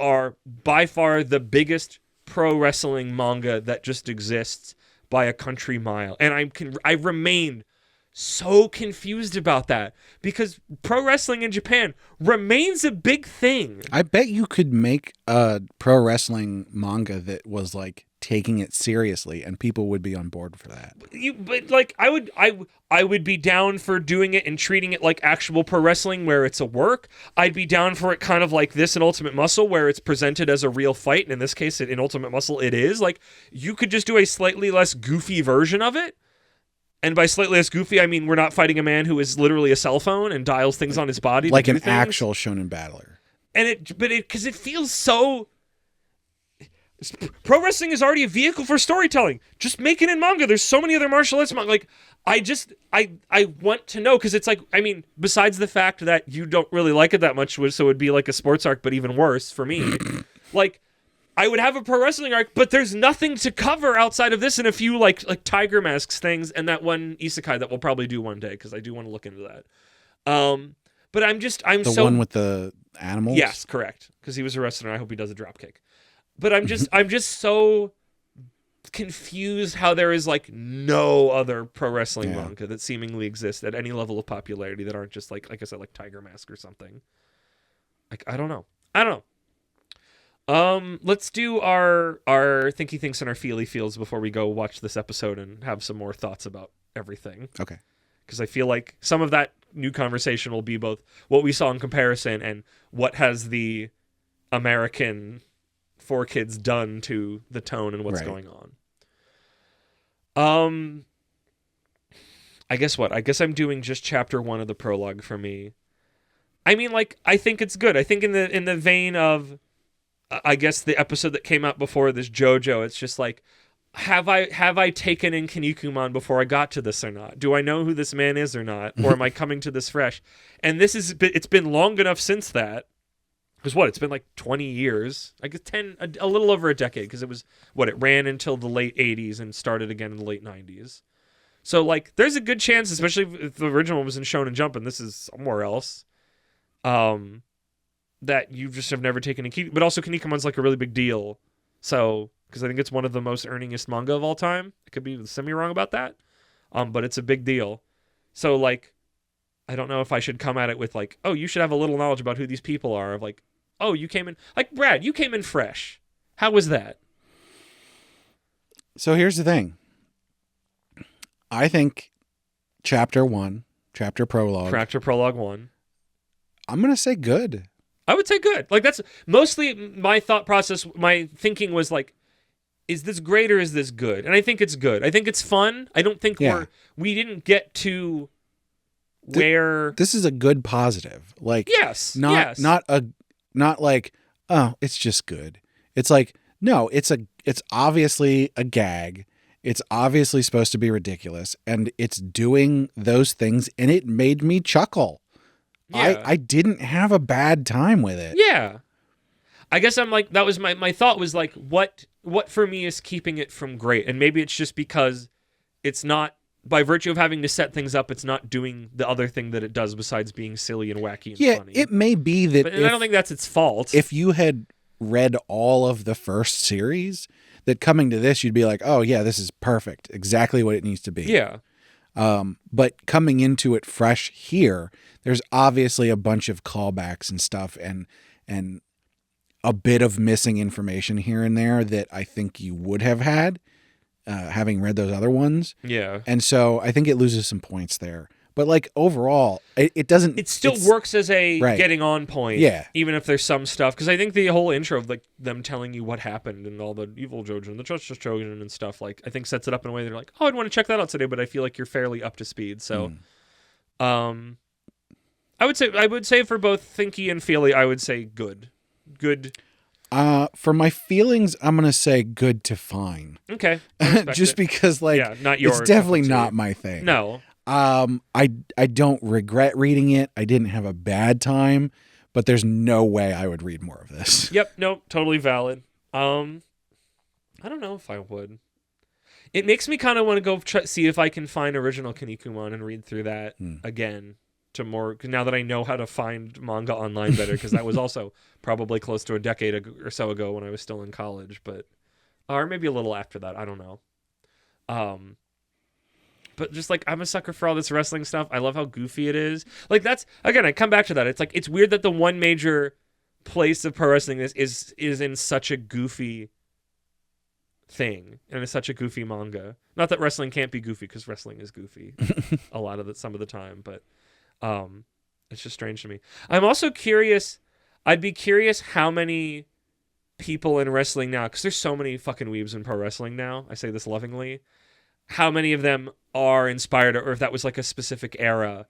S1: are by far the biggest pro wrestling manga that just exists by a country mile. And I remain so confused about that because pro wrestling in Japan remains a big thing.
S2: I bet you could make a pro wrestling manga that was like taking it seriously and people would be on board for that.
S1: But like I would be down for doing it and treating it like actual pro wrestling where it's a work. I'd be down for it kind of like this in Ultimate Muscle where it's presented as a real fight, and in this case in Ultimate Muscle it is. Like you could just do a slightly less goofy version of it. And by slightly less goofy, I mean we're not fighting a man who is literally a cell phone and dials things on his body.
S2: Like an actual shonen battler.
S1: And because it feels so... Pro wrestling is already a vehicle for storytelling. Just make it in manga. There's so many other martial arts manga. Like, I want to know, because it's like, I mean, besides the fact that you don't really like it that much, so it would be like a sports arc, but even worse for me. Like, I would have a pro wrestling arc, but there's nothing to cover outside of this and a few like Tiger Masks things and that one Isekai that we'll probably do one day because I do want to look into that. But I'm
S2: the one with the animals.
S1: Yes, correct. Because he was a wrestler. I hope he does a drop kick. But I'm just so confused how there is like no other pro wrestling manga that seemingly exists at any level of popularity that aren't just like I said, like Tiger Mask or something. Like I don't know. Let's do our thinky thinks and our feely feels before we go watch this episode and have some more thoughts about everything.
S2: Okay.
S1: Because I feel like some of that new conversation will be both what we saw in comparison and what has the American 4Kids done to the tone and what's going on. I guess I'm doing just chapter 1 of the prologue for me. I mean, like, I think it's good. I think in the vein of I guess the episode that came out before this, JoJo, it's just like, have I taken in Kinnikuman before I got to this or not? Do I know who this man is or not? Or am I coming to this fresh? And it's been long enough since that. Because it's been like 20 years. I guess a little over a decade, because it ran until the late 80s and started again in the late 90s. So like there's a good chance, especially if the original was in Shonen Jump and this is somewhere else, that you just have never taken a But also Kinnikuman's like a really big deal. So, because I think it's one of the most earningest manga of all time. I could be semi-wrong about that. But it's a big deal. So, like, I don't know if I should come at it with, like, oh, you should have a little knowledge about who these people are. Of like, oh, you came in... Like, Brad, you came in fresh. How was that?
S2: So here's the thing. I think chapter prologue.
S1: Chapter prologue 1.
S2: I'm going to say good.
S1: I would say good. Like, that's mostly my thought process. My thinking was like, is this great or is this good? And I think it's good. I think it's fun. I don't think we didn't get to where...
S2: This is a good positive. Like,
S1: yes.
S2: Not like, oh, it's just good. It's like, no, it's obviously a gag. It's obviously supposed to be ridiculous. And it's doing those things, and it made me chuckle. Yeah. I didn't have a bad time with it.
S1: Yeah. I guess I'm like, that was my thought was like, what for me is keeping it from great? And maybe it's just because it's not, by virtue of having to set things up, it's not doing the other thing that it does besides being silly and wacky and funny.
S2: Yeah, it may be that...
S1: But I don't think that's its fault.
S2: If you had read all of the first series, that coming to this, you'd be like, oh yeah, this is perfect. Exactly what it needs to be.
S1: Yeah.
S2: But coming into it fresh here, there's obviously a bunch of callbacks and stuff and a bit of missing information here and there that I think you would have had, having read those other ones.
S1: Yeah.
S2: And so I think it loses some points there. But like overall, it doesn't...
S1: It still works as a getting on point.
S2: Yeah.
S1: Even if there's some stuff. Because I think the whole intro of like them telling you what happened and all the evil Jojen, the Justice Jojen and stuff, like I think sets it up in a way they're like, oh, I'd want to check that out today, but I feel like you're fairly up to speed. So I would say for both thinky and feely, I would say good. Good.
S2: For my feelings, I'm going to say good to fine.
S1: Okay.
S2: Just because like it's definitely not my thing.
S1: No.
S2: I don't regret reading it. I didn't have a bad time, but there's no way I would read more of this.
S1: Yep, no, totally valid. I don't know if I would. It makes me kind of want to go see if I can find original Kinnikuman and read through that again. to more, now that I know how to find manga online better, because that was also probably close to a decade or so ago when I was still in college, but or maybe a little after that, I don't know. But just like, I'm a sucker for all this wrestling stuff. I love how goofy it is. Like, that's, again, I come back to that. It's like, it's weird that the one major place of pro wrestling is in such a goofy thing, and it's such a goofy manga. Not that wrestling can't be goofy, because wrestling is goofy some of the time, but it's just strange to me. I'm also curious. I'd be curious how many people in wrestling now, because there's so many fucking weebs in pro wrestling now. I say this lovingly. How many of them are inspired, or if that was like a specific era.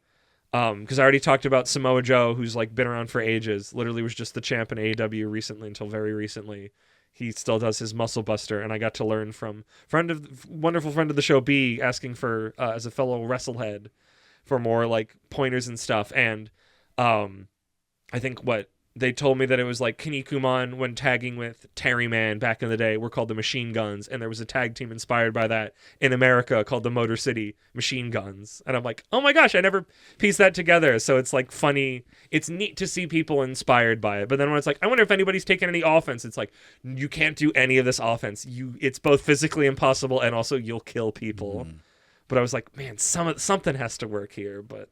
S1: Because I already talked about Samoa Joe, who's like been around for ages. Literally was just the champ in AEW recently, until very recently. He still does his muscle buster, and I got to learn from wonderful friend of the show, B, asking for as a fellow wrestlehead for more like pointers and stuff. And I think they told me that it was like Kinnikuman, when tagging with Terry Man back in the day, were called the Machine Guns, and there was a tag team inspired by that in America called the Motor City Machine Guns. And I'm like, oh my gosh, I never pieced that together. So it's like funny. It's neat to see people inspired by it. But then when it's like, I wonder if anybody's taken any offense, it's like, you can't do any of this offense. It's both physically impossible, and also you'll kill people. But I was like, man, something has to work here. But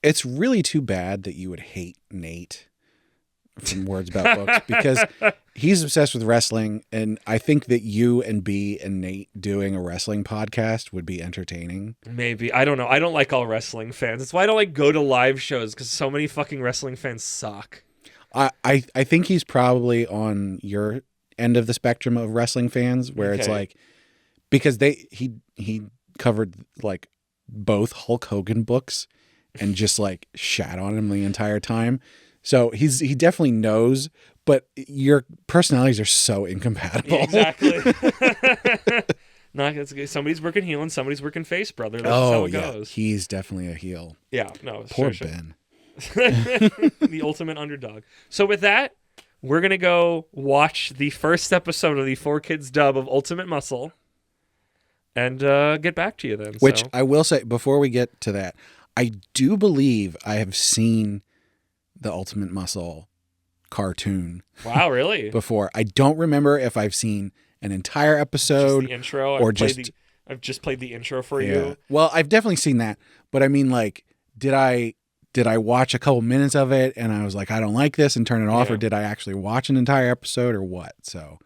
S2: it's really too bad that you would hate Nate from Words About Books, because he's obsessed with wrestling, and I think that you and B and Nate doing a wrestling podcast would be entertaining.
S1: Maybe. I don't know. I don't like all wrestling fans. That's why I don't like go to live shows, because so many fucking wrestling fans suck.
S2: I think he's probably on your end of the spectrum of wrestling fans, where it's like, because he covered like both Hulk Hogan books and just like shat on him the entire time. So he definitely knows, but your personalities are so incompatible.
S1: Yeah, exactly. Somebody's working heel and somebody's working face, brother. That's how it goes.
S2: He's definitely a heel.
S1: Yeah, no.
S2: Poor Ben.
S1: The ultimate underdog. So with that, we're going to go watch the first episode of the 4Kids dub of Ultimate Muscle and get back to you then.
S2: Which I will say, before we get to that, I do believe I have seen the Ultimate Muscle cartoon.
S1: Wow, really?
S2: Before. I don't remember if I've seen an entire episode.
S1: Just the intro? I've just played the intro for you.
S2: Well, I've definitely seen that. But I mean, like, did I watch a couple minutes of it and I was like, I don't like this, and turn it off, or did I actually watch an entire episode, or what? So,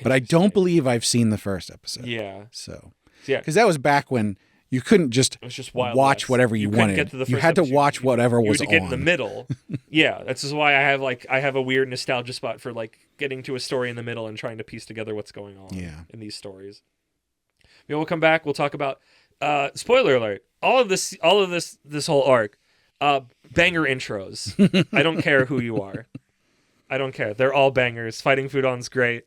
S2: but I don't believe I've seen the first episode.
S1: Yeah.
S2: So,
S1: yeah,
S2: because that was back when you couldn't just watch whatever you wanted. You had to watch whatever was on.
S1: You had to get in the middle. Yeah, that's just why I have a weird nostalgia spot for like getting to a story in the middle and trying to piece together what's going on in these stories. We'll come back. We'll talk about spoiler alert. All of this whole arc, banger intros. I don't care who you are. I don't care. They're all bangers. Fighting Foodon's great.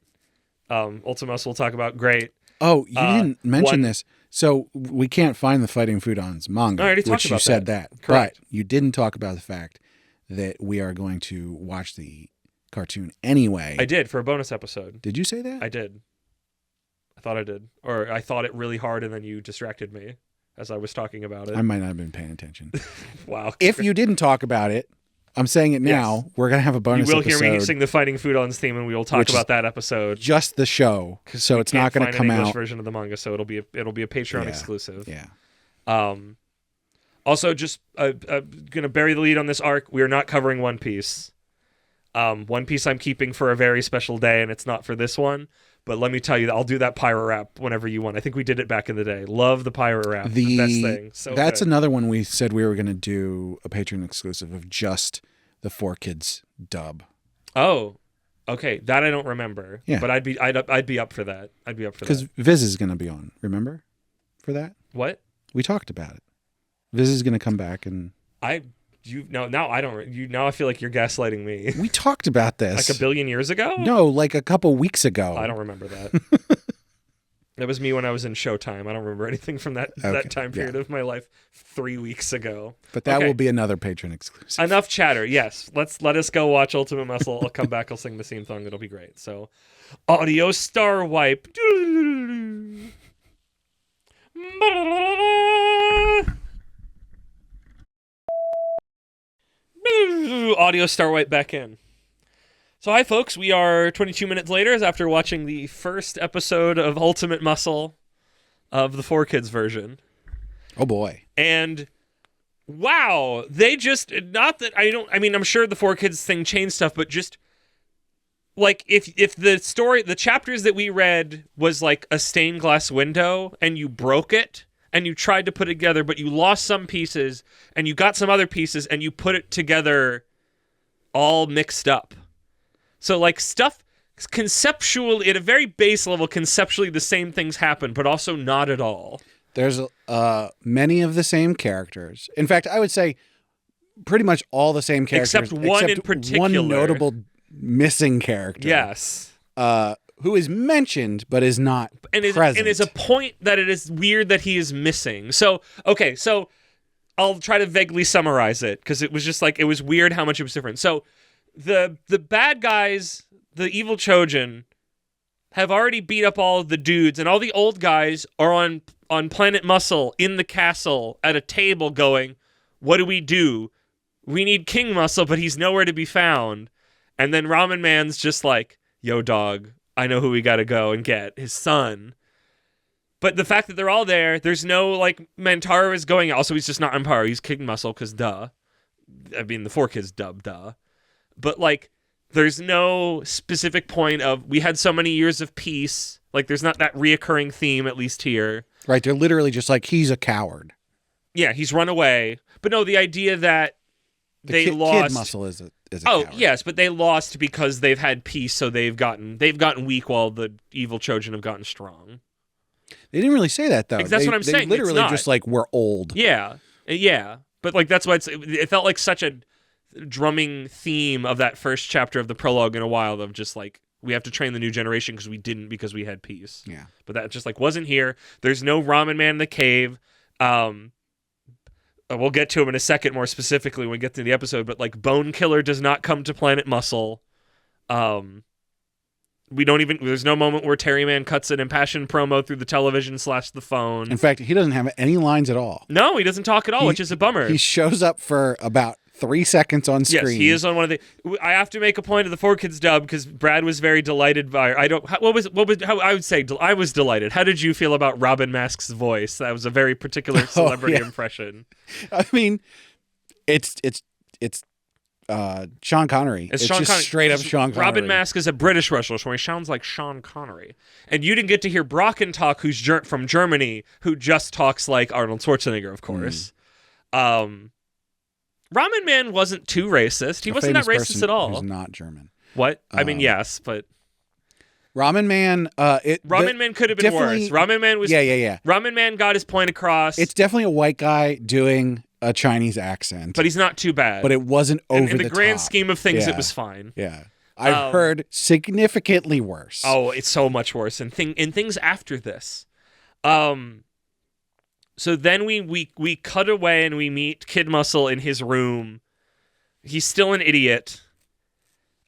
S1: Ultimus we'll talk about great.
S2: Oh, you didn't mention this. So we can't find the Fighting Foodon's manga,
S1: I already talked
S2: which you
S1: about
S2: said that.
S1: Correct.
S2: But you didn't talk about the fact that we are going to watch the cartoon anyway.
S1: I did, for a bonus episode.
S2: Did you say that?
S1: I did. I thought I did. Or I thought it really hard, and then you distracted me as I was talking about it.
S2: I might not have been paying attention.
S1: Wow.
S2: If you didn't talk about it, I'm saying it now. Yes. We're going to have a bonus episode.
S1: You will hear me sing the Fighting Foodon's theme, and we will talk about that episode.
S2: Just the show. So it's not going to come out.
S1: English version of the manga, so it'll be a Patreon exclusive.
S2: Yeah.
S1: Also, just going to bury the lead on this arc. We are not covering One Piece. One Piece I'm keeping for a very special day, and it's not for this one. But let me tell you, I'll do that pirate rap whenever you want. I think we did it back in the day. Love the pirate rap. The best thing. So
S2: that's
S1: good.
S2: Another one we said we were going to do a Patreon exclusive of just the 4Kids dub.
S1: Oh, okay. That I don't remember.
S2: Yeah.
S1: But I'd be up for that. I'd be up for that.
S2: Because Viz is going to be on. Remember? For that?
S1: What?
S2: We talked about it. Viz is going to come back and.
S1: Now I feel like you're gaslighting me.
S2: We talked about this.
S1: Like a billion years ago?
S2: No, like a couple weeks ago.
S1: I don't remember that. That was me when I was in Showtime. I don't remember anything from that time period of my life 3 weeks ago.
S2: But that will be another Patreon exclusive.
S1: Enough chatter. Yes. Let us go watch Ultimate Muscle. I'll come back. I'll sing the theme song. It'll be great. So, audio star wipe. audio start right back in. So hi, folks. We are 22 minutes later after watching the first episode of Ultimate Muscle of the 4Kids version.
S2: Oh, boy.
S1: And wow, they just, not that I mean, I'm sure the 4Kids thing changed stuff, but just like if the story, the chapters that we read was like a stained glass window and you broke it and you tried to put it together, but you lost some pieces and you got some other pieces and you put it together all mixed up. So like stuff conceptually, at a very base level, conceptually the same things happen, but also not at all.
S2: There's many of the same characters. In fact, I would say pretty much all the same characters.
S1: Except one in particular.
S2: One notable missing character.
S1: Yes.
S2: Who is mentioned, but is not present.
S1: And is a point that it is weird that he is missing. So, okay, so I'll try to vaguely summarize it, because it was just like, it was weird how much it was different. So, the bad guys, the evil Chojin, have already beat up all of the dudes, and all the old guys are on Planet Muscle in the castle at a table going, what do? We need King Muscle, but he's nowhere to be found. And then Ramen Man's just like, yo, dog, I know who we gotta go and get, his son. But the fact that they're all there, there's no, like, Mantaro is going, also he's just not Empire, he's King Muscle, because duh. I mean, the 4Kids dub, duh. But, like, there's no specific point of, we had so many years of peace. Like, there's not that reoccurring theme, at least here.
S2: Right, they're literally just like, he's a coward.
S1: Yeah, he's run away. But no, the idea that they lost...
S2: Kid Muscle is a
S1: coward.
S2: Oh,
S1: yes, but they lost because they've had peace, so they've gotten weak while the evil Chojin have gotten strong.
S2: They didn't really say that, though.
S1: That's what I'm saying.
S2: They literally just, like, we're old.
S1: Yeah. But, like, that's why it felt like such a drumming theme of that first chapter of the prologue in a while, of just like, we have to train the new generation because we didn't, because we had peace.
S2: Yeah.
S1: But that just like wasn't here. There's no Ramen Man in the cave. We'll get to him in a second more specifically when we get to the episode, but like Bone Killer does not come to Planet Muscle. There's no moment where Terry Man cuts an impassioned promo through the television / the phone.
S2: In fact, he doesn't have any lines at all.
S1: No, he doesn't talk at all, which is a bummer.
S2: He shows up for about 3 seconds on screen.
S1: Yes, he is on one of the. I have to make a point of the 4Kids dub because Brad was very delighted by. I was delighted. How did you feel about Robin Mask's voice? That was a very particular celebrity impression.
S2: I mean, it's Sean Connery. It's
S1: Sean
S2: just
S1: Connery.
S2: Straight up Sean Connery.
S1: Robin Mask is a British wrestler, so he sounds like Sean Connery. And you didn't get to hear Brocken talk, who's from Germany, who just talks like Arnold Schwarzenegger, of course. Ramen Man wasn't too racist. He wasn't that racist at all.
S2: He's not German.
S1: What? I mean, yes, but
S2: Ramen Man.
S1: Ramen Man could have been worse. Ramen Man was.
S2: Yeah.
S1: Ramen Man got his point across.
S2: It's definitely a white guy doing a Chinese accent,
S1: but he's not too bad.
S2: But it wasn't over the top.
S1: In the grand scheme of things, it was fine.
S2: Yeah, I've heard significantly worse.
S1: Oh, it's so much worse. And things after this. So then we cut away and we meet Kid Muscle in his room. He's still an idiot.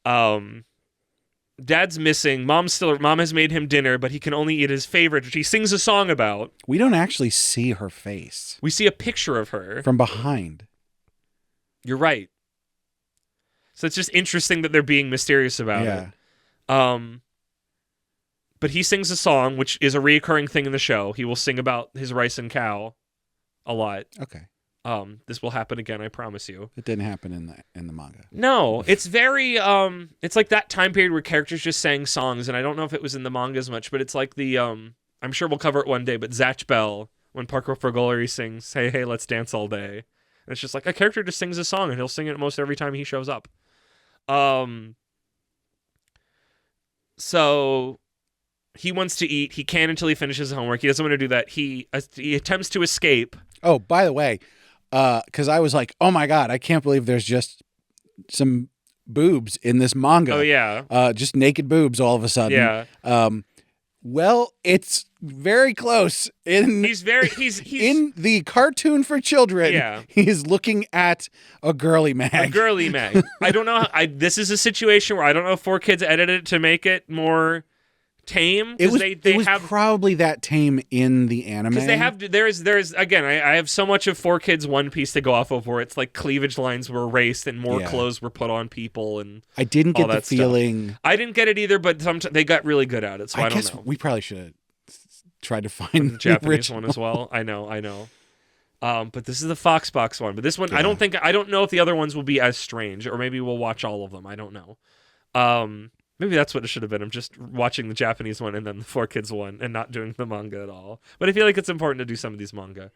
S1: Dad's missing. Mom has made him dinner, but he can only eat his favorite, which he sings a song about.
S2: We don't actually see her face.
S1: We see a picture of her
S2: from behind.
S1: You're right. So it's just interesting that they're being mysterious about it. But he sings a song, which is a reoccurring thing in the show. He will sing about his rice and cow a lot.
S2: Okay.
S1: This will happen again, I promise you.
S2: It didn't happen in the manga.
S1: No, it's very it's like that time period where characters just sang songs, and I don't know if it was in the manga as much, but it's like the I'm sure we'll cover it one day, but Zatch Bell, when Parker Fergolari sings Hey Hey Let's Dance All Day. And it's just like a character just sings a song and he'll sing it almost every time he shows up. So he wants to eat. He can't until he finishes his homework. He doesn't want to do that. He attempts to escape.
S2: Oh, by the way, because I was like, oh my God, I can't believe there's just some boobs in this manga.
S1: Oh, yeah.
S2: Just naked boobs all of a sudden.
S1: Yeah.
S2: Well, it's very close. He's in the cartoon for children.
S1: Yeah.
S2: He's looking at a girly mag.
S1: A girly mag. I don't know. This is a situation where I don't know if 4Kids edited it to make it more tame.
S2: It was,
S1: they have
S2: probably that tame in the anime.
S1: Because they have, there's again, I have so much of 4Kids One Piece to go off of where it's like cleavage lines were erased and more clothes were put on people, and
S2: I didn't get the feeling.
S1: I didn't get it either, but they got really good at it, so I don't
S2: guess
S1: know.
S2: we probably should have tried to find
S1: the Japanese one as well. I know. But this is the Foxbox one. But this one, I don't know if the other ones will be as strange, or maybe we'll watch all of them. I don't know. Maybe that's what it should have been. I'm just watching the Japanese one and then the 4Kids one and not doing the manga at all. But I feel like it's important to do some of these manga.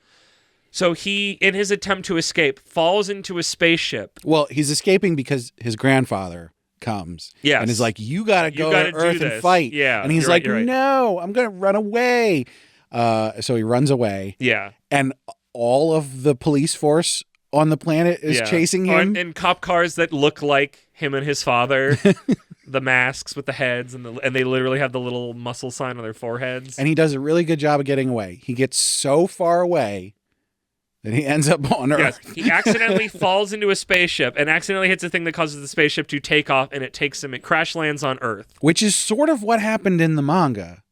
S1: So he, in his attempt to escape, falls into a spaceship.
S2: Well, he's escaping because his grandfather comes.
S1: Yes.
S2: And is like, you got to go to Earth and fight.
S1: Yeah.
S2: And he's like, no, I'm going to run away. So he runs away.
S1: Yeah.
S2: And all of the police force on the planet is chasing him.
S1: In cop cars that look like him and his father. The masks with the heads, and they literally have the little muscle sign on their foreheads.
S2: And he does a really good job of getting away. He gets so far away that he ends up on Earth.
S1: Yes, he accidentally falls into a spaceship and accidentally hits a thing that causes the spaceship to take off, and it crash lands on Earth.
S2: Which is sort of what happened in the manga,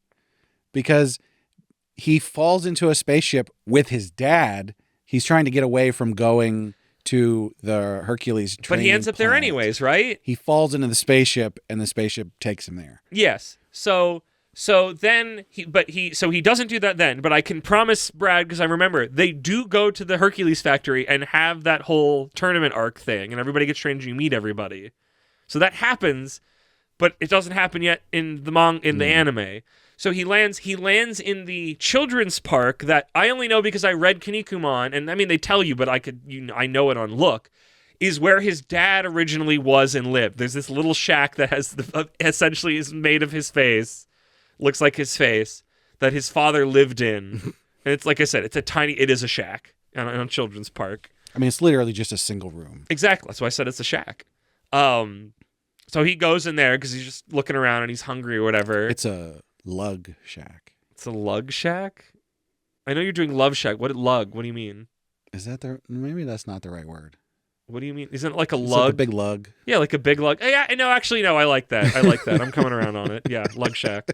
S2: because he falls into a spaceship with his dad. He's trying to get away from going to the Hercules training
S1: But he ends up there anyways, right?
S2: He falls into the spaceship, and the spaceship takes him there.
S1: Yes. So then he doesn't do that then, but I can promise Brad, because I remember they do go to the Hercules factory and have that whole tournament arc thing, and everybody gets trained and you meet everybody. So that happens, but it doesn't happen yet in the anime. So he lands in the children's park that I only know because I read Kinnikuman, and I mean they tell you, but I know it on look, is where his dad originally was and lived. There's this little shack that has essentially is made of his face, looks like his face, that his father lived in. And it's like I said, it is a shack on a children's park.
S2: I mean, it's literally just a single room.
S1: Exactly. That's why I said it's a shack. So he goes in there because he's just looking around and he's hungry or whatever.
S2: It's a lug shack.
S1: It's a lug shack? I know you're doing love shack. What do you mean?
S2: Is that maybe that's not the right word.
S1: What do you mean? Isn't it like a
S2: It's
S1: lug?
S2: like a big lug.
S1: Yeah, like a big lug. Yeah, no, actually, no, I like that. I'm coming around on it. Yeah, lug shack.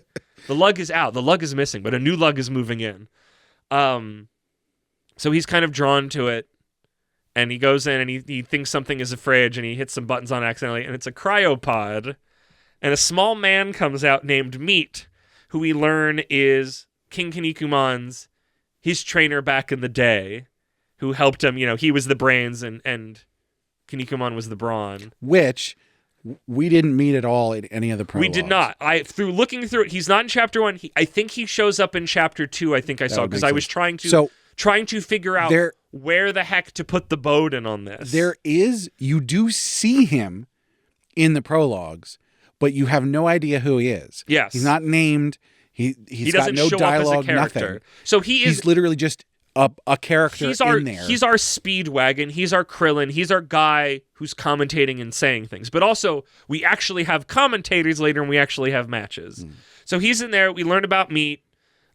S1: The lug is out. The lug is missing, but a new lug is moving in. So he's kind of drawn to it, and he goes in and he thinks something is a fridge, and he hits some buttons on it accidentally, and it's a cryopod. And a small man comes out named Meat, who we learn is King Kinnikuman's his trainer back in the day, who helped him. He was the brains and Kinnikuman was the brawn.
S2: Which we didn't meet at all in any of the prologues.
S1: We did not. Through looking through it, he's not in chapter 1. I think he shows up in chapter 2. I think I saw, because I was trying to figure out where the heck to put the Bowden on this.
S2: You do see him in the prologues, but you have no idea who he is.
S1: Yes.
S2: He's not named. He got no dialogue, nothing.
S1: So he's
S2: literally just a character in there.
S1: He's our Speedwagon. He's our Krillin. He's our guy who's commentating and saying things. But also, we actually have commentators later, and we actually have matches. So he's in there. We learned about Meat.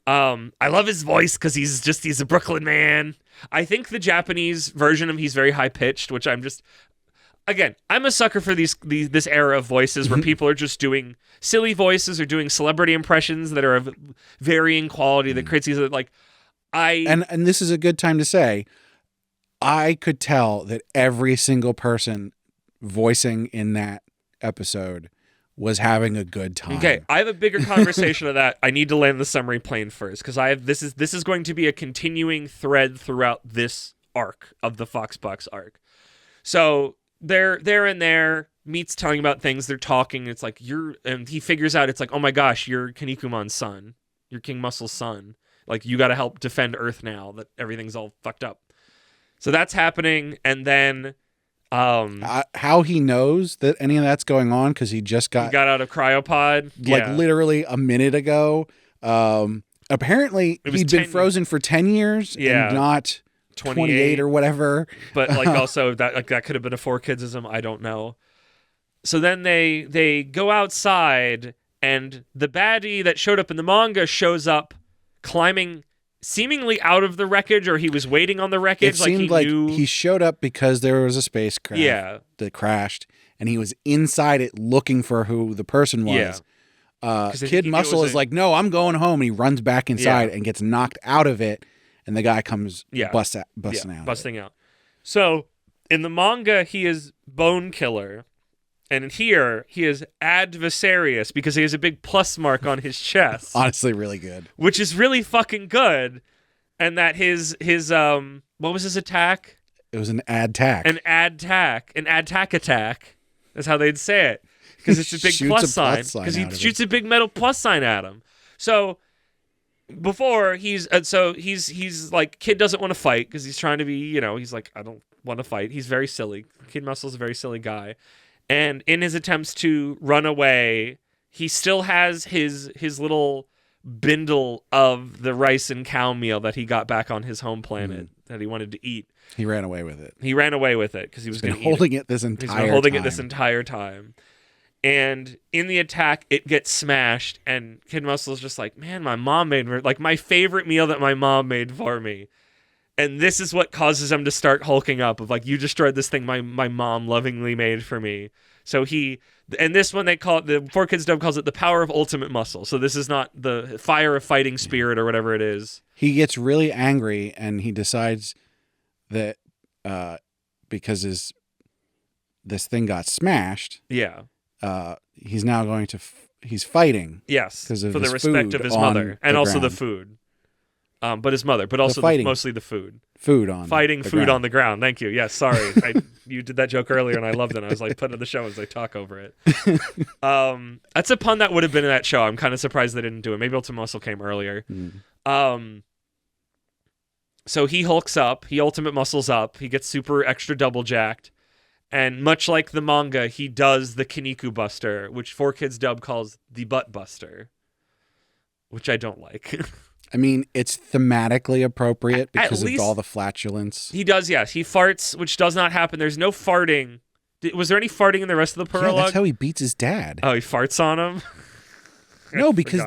S1: I love his voice because he's a Brooklyn man. I think the Japanese version of him, he's very high pitched, which again, I'm a sucker for this era of voices where people are just doing silly voices or doing celebrity impressions that are of varying quality that creates these And
S2: this is a good time to say, I could tell that every single person voicing in that episode was having a good time.
S1: Okay, I have a bigger conversation of that. I need to land the summary plane first, because this is going to be a continuing thread throughout this arc of the Foxbox arc. So they're in there, Meat's telling about things, they're talking, it's like and he figures out, it's like, oh my gosh, you're Kinnikuman's son. You're King Muscle's son. Like, you got to help defend Earth now that everything's all fucked up. So that's happening, and then
S2: how he knows that any of that's going on, because he got
S1: out of cryopod
S2: like literally a minute ago. Apparently he'd been frozen for 10 years and not 28 or whatever.
S1: But like also that could have been a 4Kidsism. I don't know. So then they go outside, and the baddie that showed up in the manga shows up climbing seemingly out of the wreckage, or he was waiting on the wreckage.
S2: It seemed like he showed up because there was a spacecraft that crashed, and he was inside it looking for who the person was. Kid Muscle is like, no, I'm going home. And he runs back inside and gets knocked out of it. And the guy comes busting out.
S1: So in the manga, he is Bone Killer. And here, he is Adversarius because he has a big plus mark on his chest.
S2: Honestly, really good.
S1: Which is really fucking good. And that his what was his attack?
S2: It was an ad-tack.
S1: An ad-tack. An ad-tack attack. That's how they'd say it. Because it's a big plus sign. Because he shoots a big metal plus sign at him. So before he's like, Kid doesn't want to fight because he's trying to be, he's like, I don't want to fight. He's very silly. Kid Muscle's a very silly guy. And in his attempts to run away, he still has his little bindle of the rice and cow meal that he got back on his home planet that he wanted to eat.
S2: He ran away with it.
S1: Because he was going to eat it.
S2: He's been holding it this entire
S1: time. And in the attack, it gets smashed, and Kid Muscle's just like, man, my mom made like my favorite meal that my mom made for me. And this is what causes him to start hulking up of like, you destroyed this thing my mom lovingly made for me. So this one they call it, the 4Kids dub calls it the power of ultimate muscle. So this is not the fire of fighting spirit or whatever it is.
S2: He gets really angry and he decides that because this thing got smashed.
S1: Yeah.
S2: He's now going to he's fighting.
S1: Yes,
S2: because of
S1: for the respect of his mother and also the food. But his mother, but also mostly the food.
S2: Food on
S1: fighting
S2: the
S1: food
S2: ground.
S1: On the ground. Thank you. Yes, sorry, you did that joke earlier and I loved it. I was like putting it in the show as they talk over it. That's a pun that would have been in that show. I'm kind of surprised they didn't do it. Maybe Ultimate Muscle came earlier. So he hulks up. He Ultimate Muscles up. He gets super extra double jacked. And much like the manga, he does the Kinniku Buster, which 4Kids dub calls the Butt Buster, which I don't like.
S2: I mean, it's thematically appropriate because of all the flatulence.
S1: He does, yes. He farts, which does not happen. There's no farting. Was there any farting in the rest of the prologue?
S2: Yeah, that's how he beats his dad.
S1: Oh, he farts on him?
S2: No, because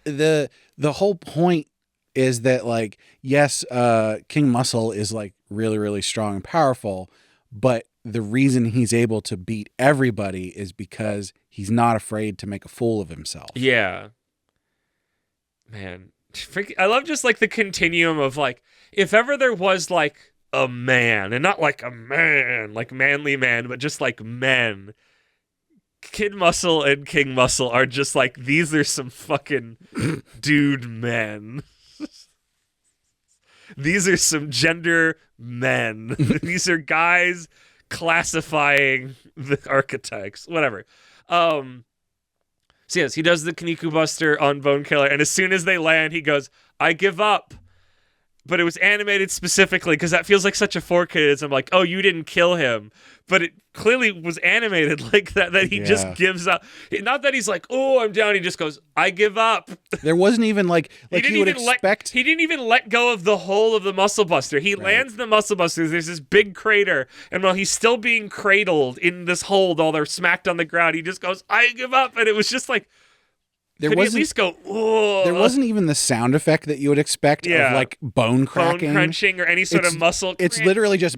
S2: the whole point is that, like, yes, King Muscle is, like, really, really strong and powerful, but the reason he's able to beat everybody is because he's not afraid to make a fool of himself.
S1: Yeah. Man. I love just like the continuum of like, if ever there was like a man, and not like a man, like manly man, but just like men, Kid Muscle and King Muscle are just like, these are some fucking dude men. These are some gender men. These are guys classifying the archetypes, whatever. So yes, he does the Kinniku Buster on Bone Killer, and as soon as they land, he goes, I give up. But it was animated specifically because that feels like such a 4Kids. I'm like, oh, you didn't kill him. But it clearly was animated like that he just gives up. Not that he's like, oh, I'm down. He just goes, I give up.
S2: There wasn't even like you would expect.
S1: He didn't even let go of the whole of the Muscle Buster. He lands the Muscle Buster. There's this big crater. And while he's still being cradled in this hold while they're smacked on the ground, he just goes, I give up. And it was just like, could he at least go, whoa?
S2: There wasn't even the sound effect that you would expect of like bone cracking.
S1: Bone crunching or any sort of muscle.
S2: It's literally just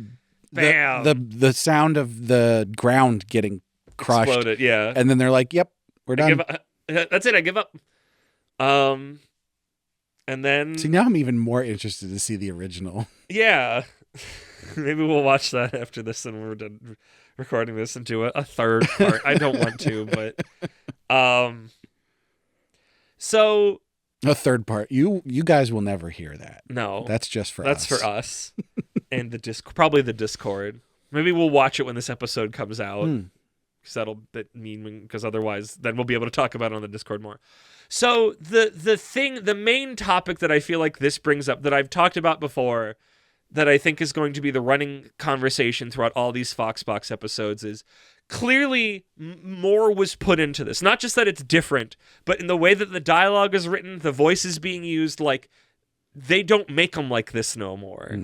S1: bam.
S2: The sound of the ground getting crushed.
S1: Exploded, yeah.
S2: And then they're like, yep, we're done.
S1: That's it, I give up. And then...
S2: See, now I'm even more interested to see the original.
S1: Yeah. Maybe we'll watch that after this and we're done recording this and do a third part. I don't want to, but... So
S2: a third part. You guys will never hear that.
S1: No.
S2: That's just for us.
S1: That's for us. And probably the Discord. Maybe we'll watch it when this episode comes out. Because that'll mean, because otherwise then we'll be able to talk about it on the Discord more. So the main topic that I feel like this brings up that I've talked about before, that I think is going to be the running conversation throughout all these Foxbox episodes is clearly more was put into this. Not just that it's different, but in the way that the dialogue is written, the voices being used, like, they don't make them like this no more.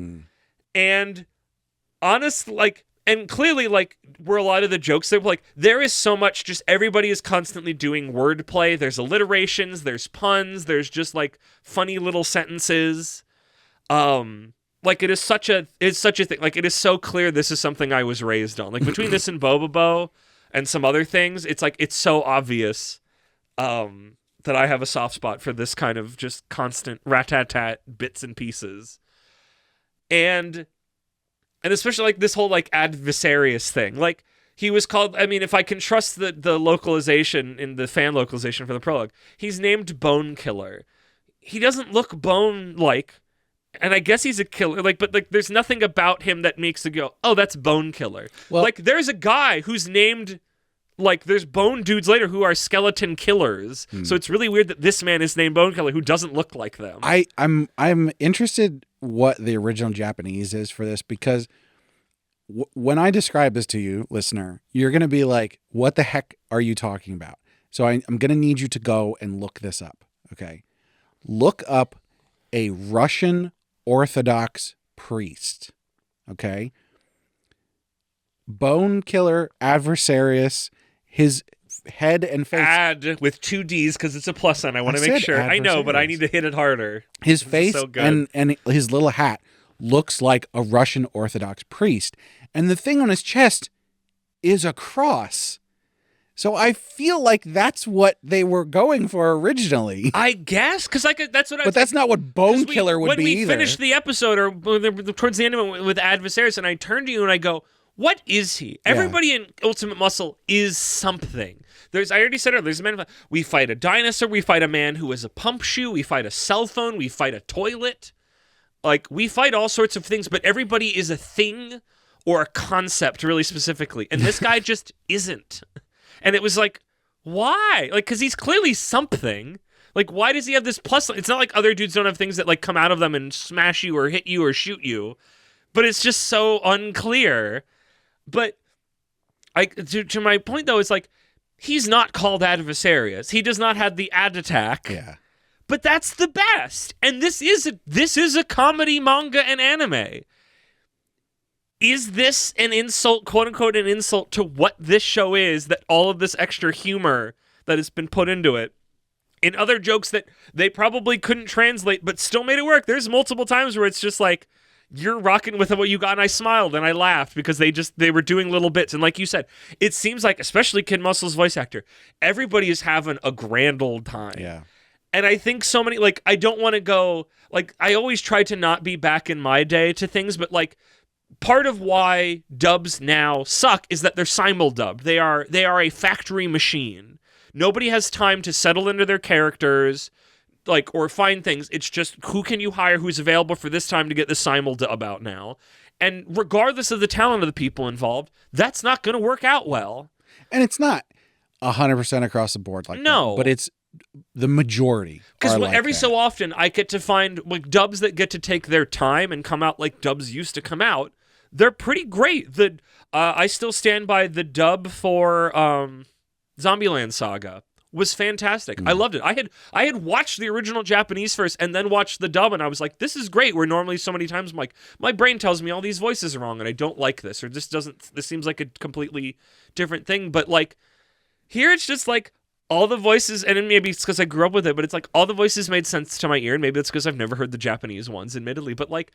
S1: And honestly, like, and clearly, like, where a lot of the jokes, they're like, there is so much, just everybody is constantly doing wordplay. There's alliterations, there's puns, there's just, like, funny little sentences. Like, it's such a thing. Like, it is so clear this is something I was raised on. Like, between this and Bobobo and some other things, it's like, it's so obvious that I have a soft spot for this kind of just constant rat-tat-tat bits and pieces. And especially like this whole like adversarious thing. Like he was called, I mean, if I can trust the localization in the fan localization for the prologue, he's named Bone Killer. He doesn't look bone-like, and I guess he's a killer. Like, but like, there's nothing about him that makes it go, oh, that's Bone Killer. Well, like, there's a guy who's named, like, there's bone dudes later who are skeleton killers. So it's really weird that this man is named Bone Killer who doesn't look like them.
S2: I'm interested what the original Japanese is for this, because when I describe this to you, listener, you're going to be like, what the heck are you talking about? So I'm going to need you to go and look this up. Okay. Look up a Russian Orthodox priest. Okay. Bone Killer, adversarious, his head and face.
S1: Add with 2 D's because it's a plus sign. I want to make sure. I know, but I need to hit it harder.
S2: His face and his little hat looks like a Russian Orthodox priest. And the thing on his chest is a cross. So I feel like that's what they were going for originally.
S1: I guess, because that's what I.
S2: But that's not what Bone Killer would be either.
S1: When we finished the episode, or towards the end of it with adversaries, and I turn to you and I go, what is he? Everybody in Ultimate Muscle is something. I already said earlier, there's a man. We fight a dinosaur. We fight a man who is a pump shoe. We fight a cell phone. We fight a toilet. Like, we fight all sorts of things, but everybody is a thing or a concept, really specifically. And this guy just isn't. And it was like, why? Like, because he's clearly something. Like, why does he have this plus? It's not like other dudes don't have things that, like, come out of them and smash you or hit you or shoot you. But it's just so unclear. But to my point, though, it's like, he's not called adversarious. He does not have the ad attack.
S2: Yeah.
S1: But that's the best. And this is a comedy manga and anime. Is this an insult, quote unquote, an insult to what this show is, that all of this extra humor that has been put into it in other jokes that they probably couldn't translate but still made it work? There's multiple times where it's just like, you're rocking with what you got, and I smiled and I laughed because they were doing little bits. And like you said, it seems like, especially Kid Muscle's voice actor, everybody is having a grand old time.
S2: Yeah.
S1: And I think so many, like, I don't want to go, like, I always try to not be back in my day to things, but like, part of why dubs now suck is that they're simul-dubbed. They are a factory machine. Nobody has time to settle into their characters, like, or find things. It's just, who can you hire who's available for this time to get the simul-dub out now? And regardless of the talent of the people involved, that's not going to work out well.
S2: And it's not 100% across the board like that. But it's the majority.
S1: Because every so often I get to find like dubs that get to take their time and come out like dubs used to come out. They're pretty great. I still stand by the dub for Zombieland Saga. Was fantastic. I loved it. I had watched the original Japanese first and then watched the dub, and I was like, this is great. Where normally so many times I'm like, my brain tells me all these voices are wrong and I don't like this, or this seems like a completely different thing. But like here it's just like all the voices, and maybe it's because I grew up with it, but it's like all the voices made sense to my ear, and maybe it's because I've never heard the Japanese ones, admittedly, but like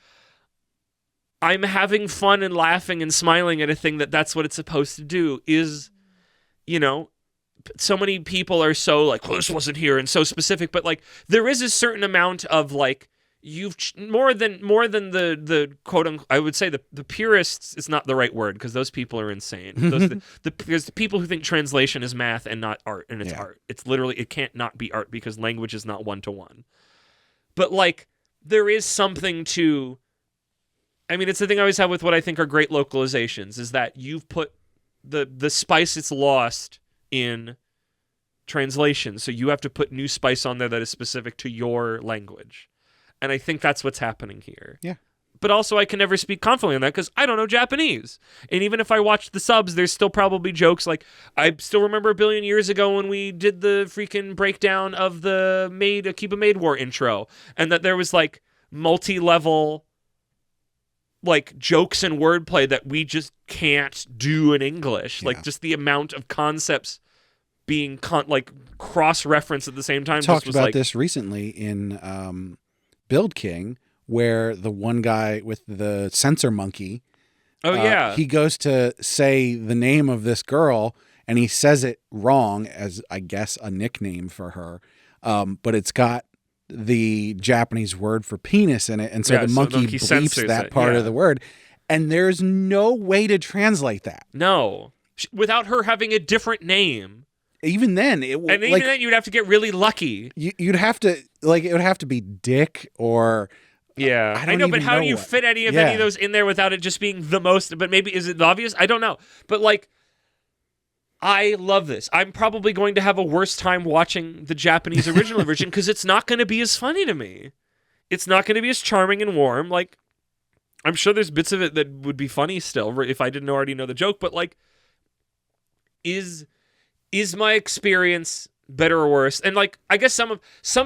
S1: I'm having fun and laughing and smiling at a thing that's what it's supposed to do. Is, you know, so many people are so like, well, this wasn't here and so specific, but like there is a certain amount of like you've more than the quote unquote, I would say the purists is not the right word because those people are insane. There's the people who think translation is math and not art, and it's art. It's literally, it can't not be art because language is not one-to-one. But like there is something to, I mean, it's the thing I always have with what I think are great localizations is that you've put the spice it's lost in translation, so you have to put new spice on there that is specific to your language. And I think that's what's happening here.
S2: Yeah.
S1: But also I can never speak confidently on that because I don't know Japanese. And even if I watch the subs, there's still probably jokes. Like, I still remember a billion years ago when we did the freaking breakdown of the Akiba Maid War intro, and that there was like multi-level like jokes and wordplay that we just can't do in English. Like just the amount of concepts being like cross-referenced at the same time.
S2: Talked about this recently in Build King, where the one guy with the censor monkey, he goes to say the name of this girl, and he says it wrong as, I guess, a nickname for her. But it's got the Japanese word for penis in it. And so the monkey bleeps that part of the word. And there's no way to translate that.
S1: No. Without her having a different name.
S2: Even then,
S1: even then, you'd have to get really lucky.
S2: You'd have to, it would have to be Dick or...
S1: Yeah, I know, but how do you fit any of those in there without it just being the most? But maybe, is it obvious? I don't know. But I love this. I'm probably going to have a worse time watching the Japanese original version because it's not going to be as funny to me. It's not going to be as charming and warm. I'm sure there's bits of it that would be funny still if I didn't already know the joke. But is my experience better or worse? And I guess some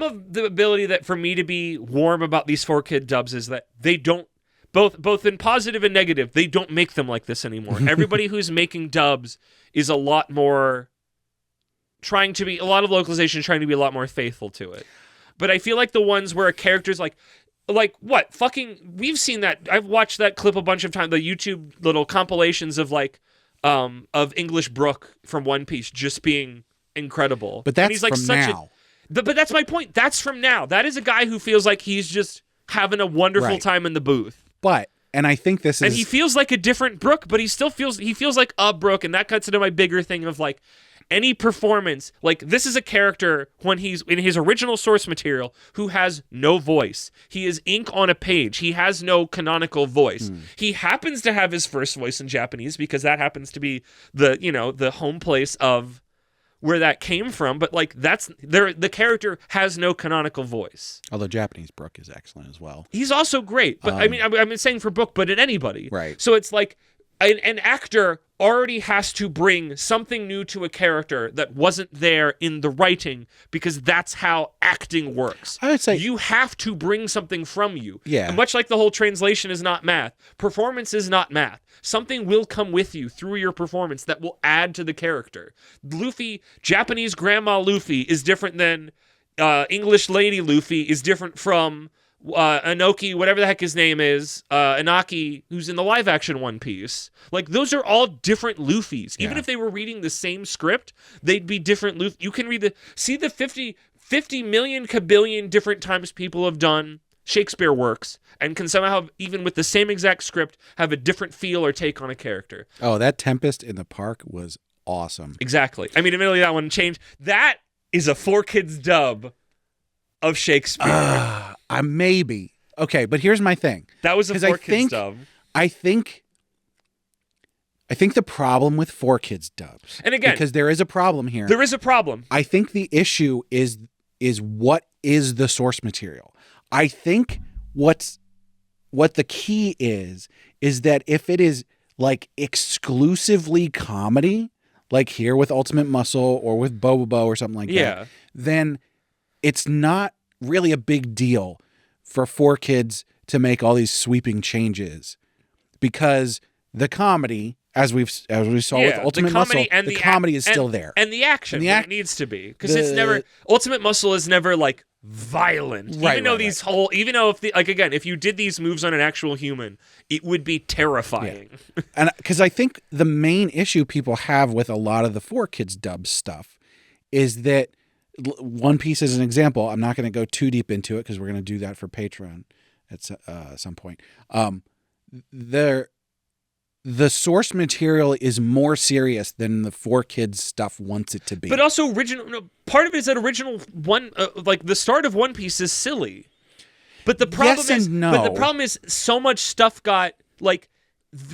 S1: of the ability that for me to be warm about these 4-kid dubs is that they don't, both in positive and negative, they don't make them like this anymore. Everybody who's making dubs is a lot more trying to be, a lot of localization trying to be a lot more faithful to it. But I feel like the ones where a character's what fucking, we've seen that, I've watched that clip a bunch of times, the YouTube little compilations of English Brook from One Piece just being incredible.
S2: But that's from now.
S1: But that's my point. That's from now. That is a guy who feels like he's just having a wonderful time in the booth.
S2: And I think this is...
S1: And he feels like a different Brook, but he feels like a Brook, and that cuts into my bigger thing of any performance. This is a character when he's in his original source material who has no voice. He is ink on a page. He has no canonical voice. He happens to have his first voice in Japanese because that happens to be the home place of where that came from, but that's the character has no canonical voice.
S2: Although Japanese Brook is excellent as well.
S1: He's also great, but I'm saying for Brook, but in anybody.
S2: Right.
S1: So it's an actor already has to bring something new to a character that wasn't there in the writing because that's how acting works.
S2: I would say
S1: you have to bring something from you.
S2: Yeah.
S1: And much like the whole translation is not math, performance is not math. Something will come with you through your performance that will add to the character. Japanese Grandma Luffy is different than English Lady Luffy is different from Inoki, whatever the heck his name is, Inaki, who's in the live action One Piece. Those are all different Luffys. Even if they were reading the same script, they'd be different Luffy. You can read the 50 million kabillion different times people have done Shakespeare works and can somehow, even with the same exact script, have a different feel or take on a character.
S2: Oh, that Tempest in the Park was awesome.
S1: Exactly. I mean, admittedly, that one changed. That is a 4-Kids dub of Shakespeare.
S2: Maybe. Okay, but here's my thing.
S1: That was a 4-Kids dub.
S2: I think the problem with 4-Kids dubs, and again, because there is a problem here.
S1: There is a problem.
S2: I think the issue is what is the source material. I think what the key is that if it is exclusively comedy, like here with Ultimate Muscle or with Bobobo or something like that, then it's not really a big deal for 4-Kids to make all these sweeping changes because the comedy, as we saw with Ultimate Muscle, the comedy is still there,
S1: and the action it needs to be because it's never Ultimate Muscle is never violent. Even though if you did these moves on an actual human, it would be terrifying.
S2: Yeah. And because I think the main issue people have with a lot of the 4-Kids dub stuff is that One Piece is an example. I'm not going to go too deep into it because we're going to do that for Patreon at some point. The source material is more serious than the 4-Kids stuff wants it to be.
S1: But also part of it is that original one, the start of One Piece is silly. But the problem is so much stuff got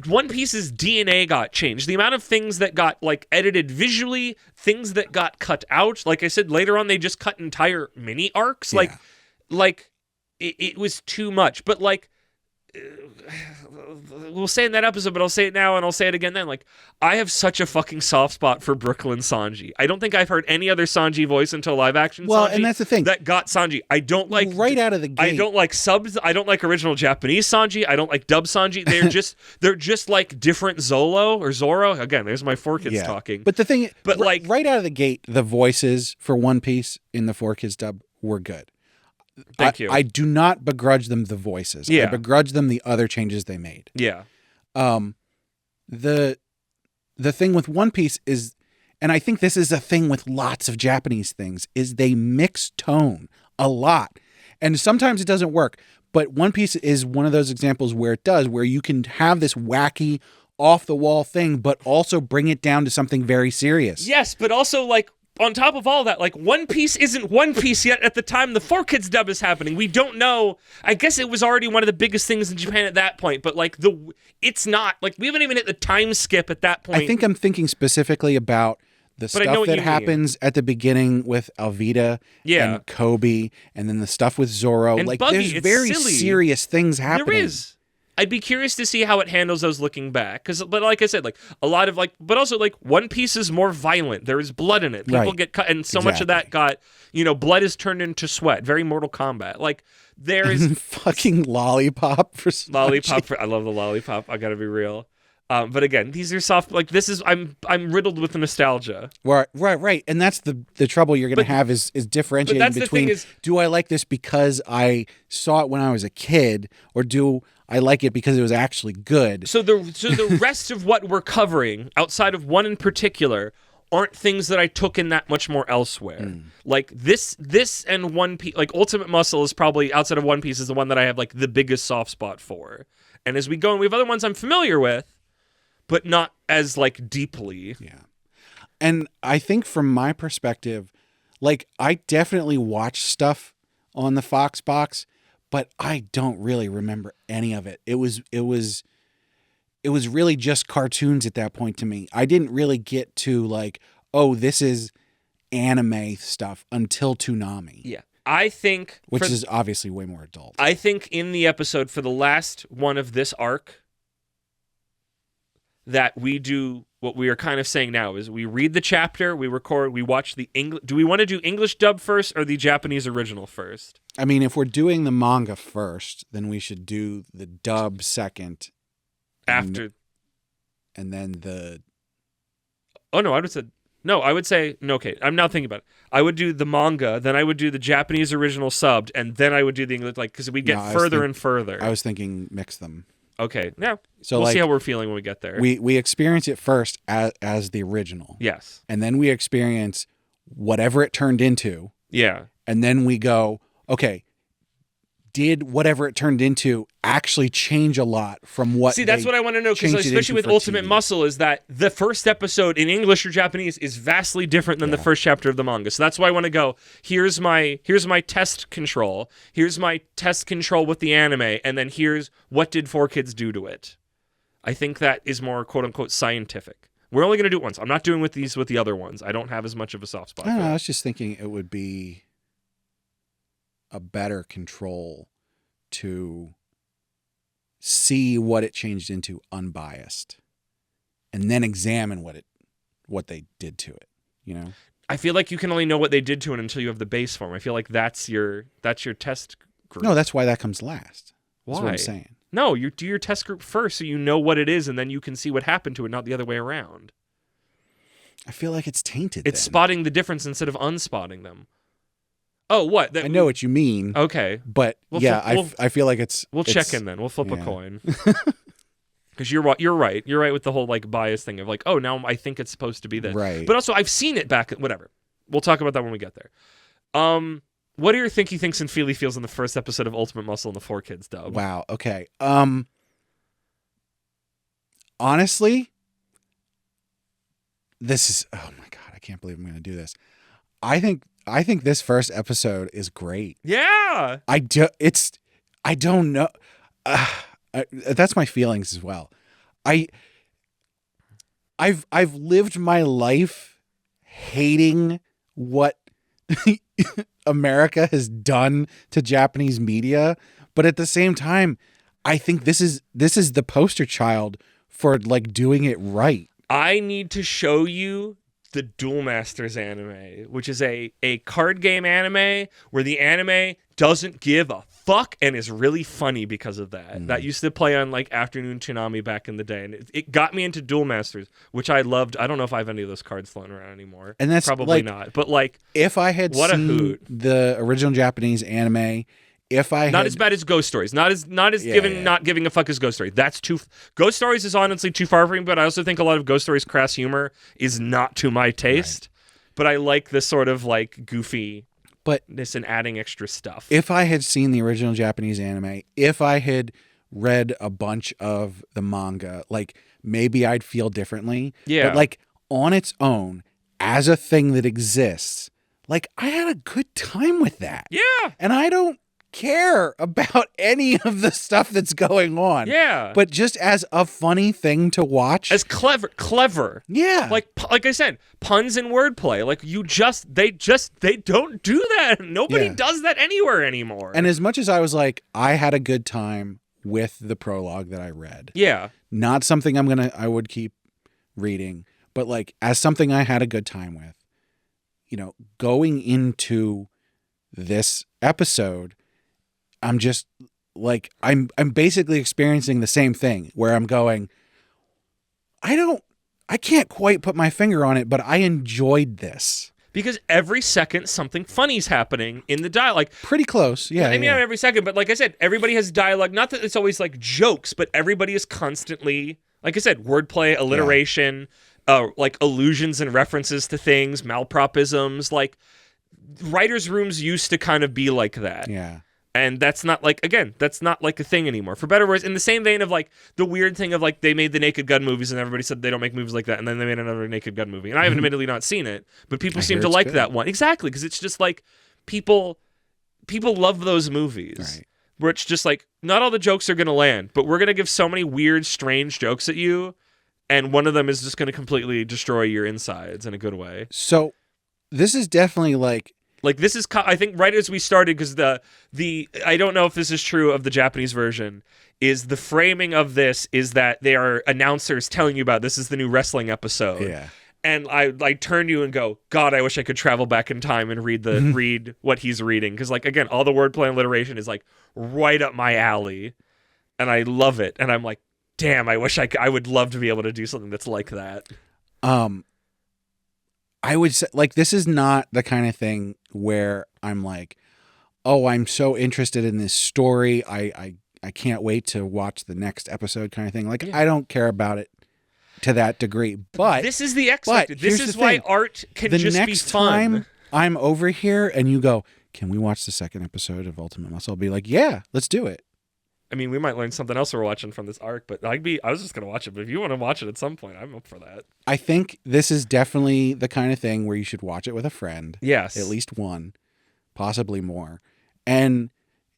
S1: One Piece's DNA got changed. The amount of things that got edited visually, things that got cut out. Like I said, later on they just cut entire mini arcs.
S2: Yeah.
S1: It was too much. But we'll say in that episode, but I'll say it now and I'll say it again then. I have such a fucking soft spot for Brooklyn Sanji. I don't think I've heard any other Sanji voice until live action Sanji.
S2: Well, and that's the thing.
S1: That got Sanji. I don't like...
S2: Right out of the gate.
S1: I don't like subs. I don't like original Japanese Sanji. I don't like dub Sanji. They're just like different Zolo or Zoro. Again, there's my 4-Kids talking.
S2: But the thing... But right out of the gate, the voices for One Piece in the 4-Kids dub were good.
S1: Thank you.
S2: I do not begrudge them the voices.
S1: Yeah.
S2: I begrudge them the other changes they made.
S1: Yeah.
S2: The thing with One Piece is And I think this is a thing with lots of Japanese things, is they mix tone a lot. And sometimes it doesn't work. But One Piece is one of those examples where it does, where you can have this wacky, off-the-wall thing, but also bring it down to something very serious.
S1: Yes, but also, like, on top of all that, like, One Piece isn't One Piece yet at the time the 4Kids dub is happening. We don't know. I guess it was already one of the biggest things in Japan at that point, but, like, it's not. Like, we haven't even hit the time skip at that point.
S2: I think I'm thinking specifically about the stuff that happens at the beginning with Alvida and Kobe, and then the stuff with Zoro.
S1: And
S2: like,
S1: Buggy,
S2: there's very
S1: silly.
S2: serious things happening.
S1: There is. I'd be curious to see how it handles those looking back. But like I said, like a lot of like, but also like One Piece is more violent. There is blood in it. People get cut, and so much of that got, blood is turned into sweat. Very Mortal Kombat. Like there is
S2: fucking lollipop for
S1: lollipop. I love the lollipop. I gotta be real. But again, these are soft. Like this is, I'm riddled with nostalgia.
S2: Right. And that's the trouble you're gonna have is differentiating between do I like this because I saw it when I was a kid, or do I like it because it was actually good.
S1: So the rest of what we're covering, outside of one in particular, aren't things that I took in that much more elsewhere. Like this and One Piece, like Ultimate Muscle is probably, outside of One Piece, is the one that I have like the biggest soft spot for. And as we go, and we have other ones I'm familiar with, but not as like deeply.
S2: Yeah. And I think from my perspective, like I definitely watched stuff on the Fox box, but I don't really remember any of it. It was really just cartoons at that point to me. I didn't really get to like, oh, this is anime stuff until Toonami.
S1: Yeah. I think...
S2: Which is obviously way more adult.
S1: I think in the episode for the last one of this arc, that we do what we are kind of saying now is we read the chapter, we record, we watch the English. Do we want to do English dub first or the Japanese original first?
S2: I mean, if we're doing the manga first, then we should do the dub second.
S1: After.
S2: And then the...
S1: Oh, no, I would say, no, okay, I'm now thinking about it. I would do the manga, then I would do the Japanese original subbed, and then I would do the English, like, because we get further and further.
S2: I was thinking mix them.
S1: Okay, yeah.
S2: So
S1: we'll see how we're feeling when we get there.
S2: We experience it first as the original.
S1: Yes.
S2: And then we experience whatever it turned into.
S1: Yeah.
S2: And then we go, okay, did whatever it turned into actually change a lot from what?
S1: See, that's what I want to know, because especially with Ultimate Muscle, is that the first episode in English or Japanese is vastly different than the first chapter of the manga. So that's why I want to go, here's my test control. Here's my test control with the anime, and then here's what did 4Kids do to it. I think that is more quote-unquote scientific. We're only going to do it once. I'm not doing with the other ones. I don't have as much of a soft spot.
S2: I was just thinking it would be a better control to see what it changed into unbiased, and then examine what they did to it.
S1: I feel like you can only know what they did to it until you have the base form. I feel like that's your test group.
S2: No, that's why that comes last.
S1: Why?
S2: That's what I'm saying.
S1: No, you do your test group first so you know what it is, and then you can see what happened to it, not the other way around.
S2: I feel like it's tainted.
S1: It's spotting the difference instead of unspotting them. Oh, what?
S2: I know what you mean.
S1: Okay.
S2: But I feel like it's...
S1: We'll check in then. We'll flip a coin. Because you're right. You're right with the whole like bias thing of like, oh, now I think it's supposed to be this.
S2: Right.
S1: But also I've seen it back... Whatever. We'll talk about that when we get there. What are your thinky thinks and feely feels in the first episode of Ultimate Muscle and the 4Kids dub?
S2: Wow. Okay. Honestly, this is... Oh my God. I can't believe I'm going to do this. I think this first episode is great.
S1: Yeah.
S2: I don't know. That's my feelings as well. I've lived my life hating what America has done to Japanese media, but at the same time, I think this is the poster child for like doing it right.
S1: I need to show you the Duel Masters anime, which is a card game anime where the anime doesn't give a fuck and is really funny because of that. That used to play on like Afternoon Toonami back in the day, and it got me into Duel Masters, which I loved. I don't know if I have any of those cards floating around anymore.
S2: And that's
S1: probably not. But like,
S2: if I had
S1: what
S2: seen
S1: a hoot.
S2: the original Japanese anime if I
S1: not
S2: had,
S1: as bad as Ghost Stories, not giving a fuck as Ghost Story. That's too. Ghost Stories is honestly too far from me, but I also think a lot of Ghost Stories' crass humor is not to my taste. Right. But I like this sort of like goofiness and adding extra stuff.
S2: If I had seen the original Japanese anime, if I had read a bunch of the manga, like maybe I'd feel differently.
S1: Yeah.
S2: But like on its own, as a thing that exists, like I had a good time with that.
S1: Yeah.
S2: And I don't care about any of the stuff that's going on.
S1: Yeah.
S2: But just as a funny thing to watch.
S1: As clever.
S2: Yeah.
S1: Like I said, puns and wordplay. Like they don't do that. Nobody does that anywhere anymore.
S2: And as much as I was like, I had a good time with the prologue that I read.
S1: Yeah.
S2: Not something I would keep reading, but like as something I had a good time with. You know, going into this episode, I'm just like I'm basically experiencing the same thing where I'm going, I can't quite put my finger on it, but I enjoyed this.
S1: Because every second something funny's happening in the dialogue.
S2: Pretty close, yeah.
S1: I mean, not every second, but like I said, everybody has dialogue. Not that it's always like jokes, but everybody is constantly, like I said, wordplay, alliteration, like allusions and references to things, malpropisms. Like writers' rooms used to kind of be like that.
S2: Yeah.
S1: And that's not like, again, that's not like a thing anymore. For better or worse, in the same vein of like the weird thing of like they made the Naked Gun movies and everybody said they don't make movies like that. And then they made another Naked Gun movie. And I have admittedly not seen it, but people seem to like that one. Exactly. Because it's just like people love those movies.
S2: Right.
S1: Where it's just like, not all the jokes are going to land, but we're going to give so many weird, strange jokes at you. And one of them is just going to completely destroy your insides in a good way.
S2: So this is definitely like
S1: this is, I think right as we started, because the I don't know if this is true of the Japanese version, is the framing of this is that they are announcers telling you about this is the new wrestling episode.
S2: Yeah.
S1: And I turn to you and go, God, I wish I could travel back in time and read what he's reading. Because like, again, all the wordplay and alliteration is like right up my alley. And I love it. And I'm like, damn, I wish I would love to be able to do something that's like that.
S2: I would say, like, this is not the kind of thing where I'm like, oh, I'm so interested in this story. I can't wait to watch the next episode kind of thing. Like, I don't care about it to that degree. But
S1: this is the X Factor. This is why art can just be fun. The next time
S2: I'm over here and you go, can we watch the second episode of Ultimate Muscle? I'll be like, yeah, let's do it.
S1: I mean, we might learn something else we're watching from this arc, but I was just going to watch it. But if you want to watch it at some point, I'm up for that.
S2: I think this is definitely the kind of thing where you should watch it with a friend.
S1: Yes.
S2: At least one, possibly more. And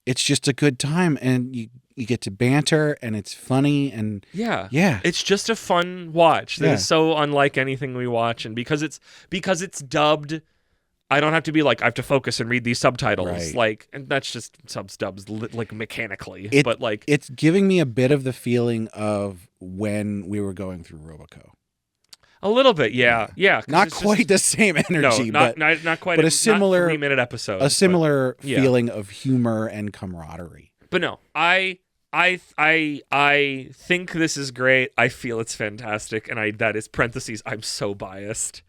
S2: it's just a good time. And you get to banter and it's funny. And
S1: yeah. It's just a fun watch that is so unlike anything we watch. And because it's dubbed, I don't have to be like, I have to focus and read these subtitles.
S2: Right.
S1: Like, and that's just dubs like mechanically. But like,
S2: it's giving me a bit of the feeling of when we were going through Roboco.
S1: A little bit, yeah.
S2: Not quite the same energy,
S1: not quite.
S2: But a similar
S1: 3-minute episode.
S2: A similar feeling of humor and camaraderie.
S1: But no, I think this is great. I feel it's fantastic, and that is parentheses. I'm so biased.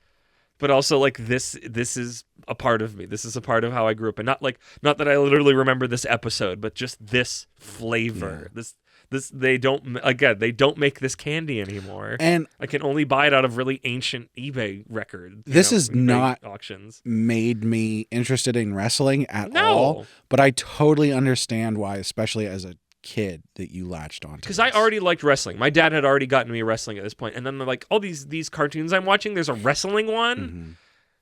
S1: But also, like, this is a part of me. This is a part of how I grew up. And not that I literally remember this episode, but just this flavor. Yeah. They don't make this candy anymore. And I can only buy it out of really ancient eBay records.
S2: This is not
S1: auctions.
S2: Made me interested in wrestling at all. But I totally understand why, especially as a kid, that you latched on to.
S1: Because I already liked wrestling. My dad had already gotten me wrestling at this point. And then they're like, all these cartoons I'm watching, there's a wrestling one. Mm-hmm.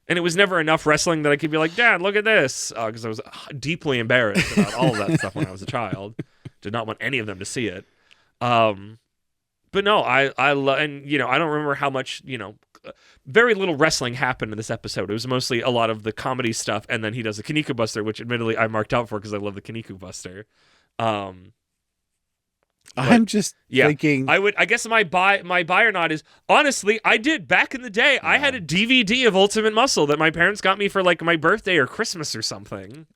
S1: And it was never enough wrestling that I could be like, Dad, look at this. Because I was deeply embarrassed about all of that stuff when I was a child. Did not want any of them to see it. But no, I love, and I don't remember how much, very little wrestling happened in this episode. It was mostly a lot of the comedy stuff. And then he does the Kinnikuman Buster, which admittedly I marked out for because I love the Kinnikuman Buster.
S2: I'm just thinking.
S1: I guess my buy or not is, honestly, I did back in the day. Yeah. I had a DVD of Ultimate Muscle that my parents got me for like my birthday or Christmas or something.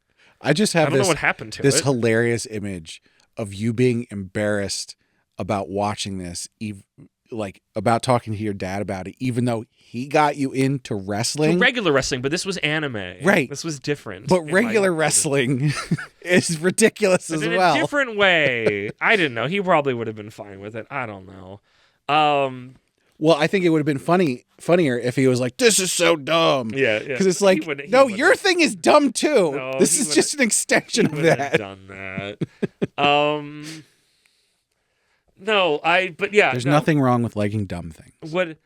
S2: I just have
S1: I don't know what happened to
S2: this
S1: it.
S2: Hilarious image of you being embarrassed about watching this, like about talking to your dad about it, even though he got you into wrestling.
S1: Regular wrestling, but this was anime.
S2: Right.
S1: This was different.
S2: But regular wrestling is ridiculous as well.
S1: In a different way. I didn't know. He probably would have been fine with it. I don't know.
S2: Well, I think it would have been funnier if he was like, "This is so dumb."
S1: Yeah.
S2: Because it's like, no, your thing is dumb too.
S1: No,
S2: this is just an extension of that.
S1: Done that. No, but yeah.
S2: There's nothing wrong with liking dumb things.
S1: What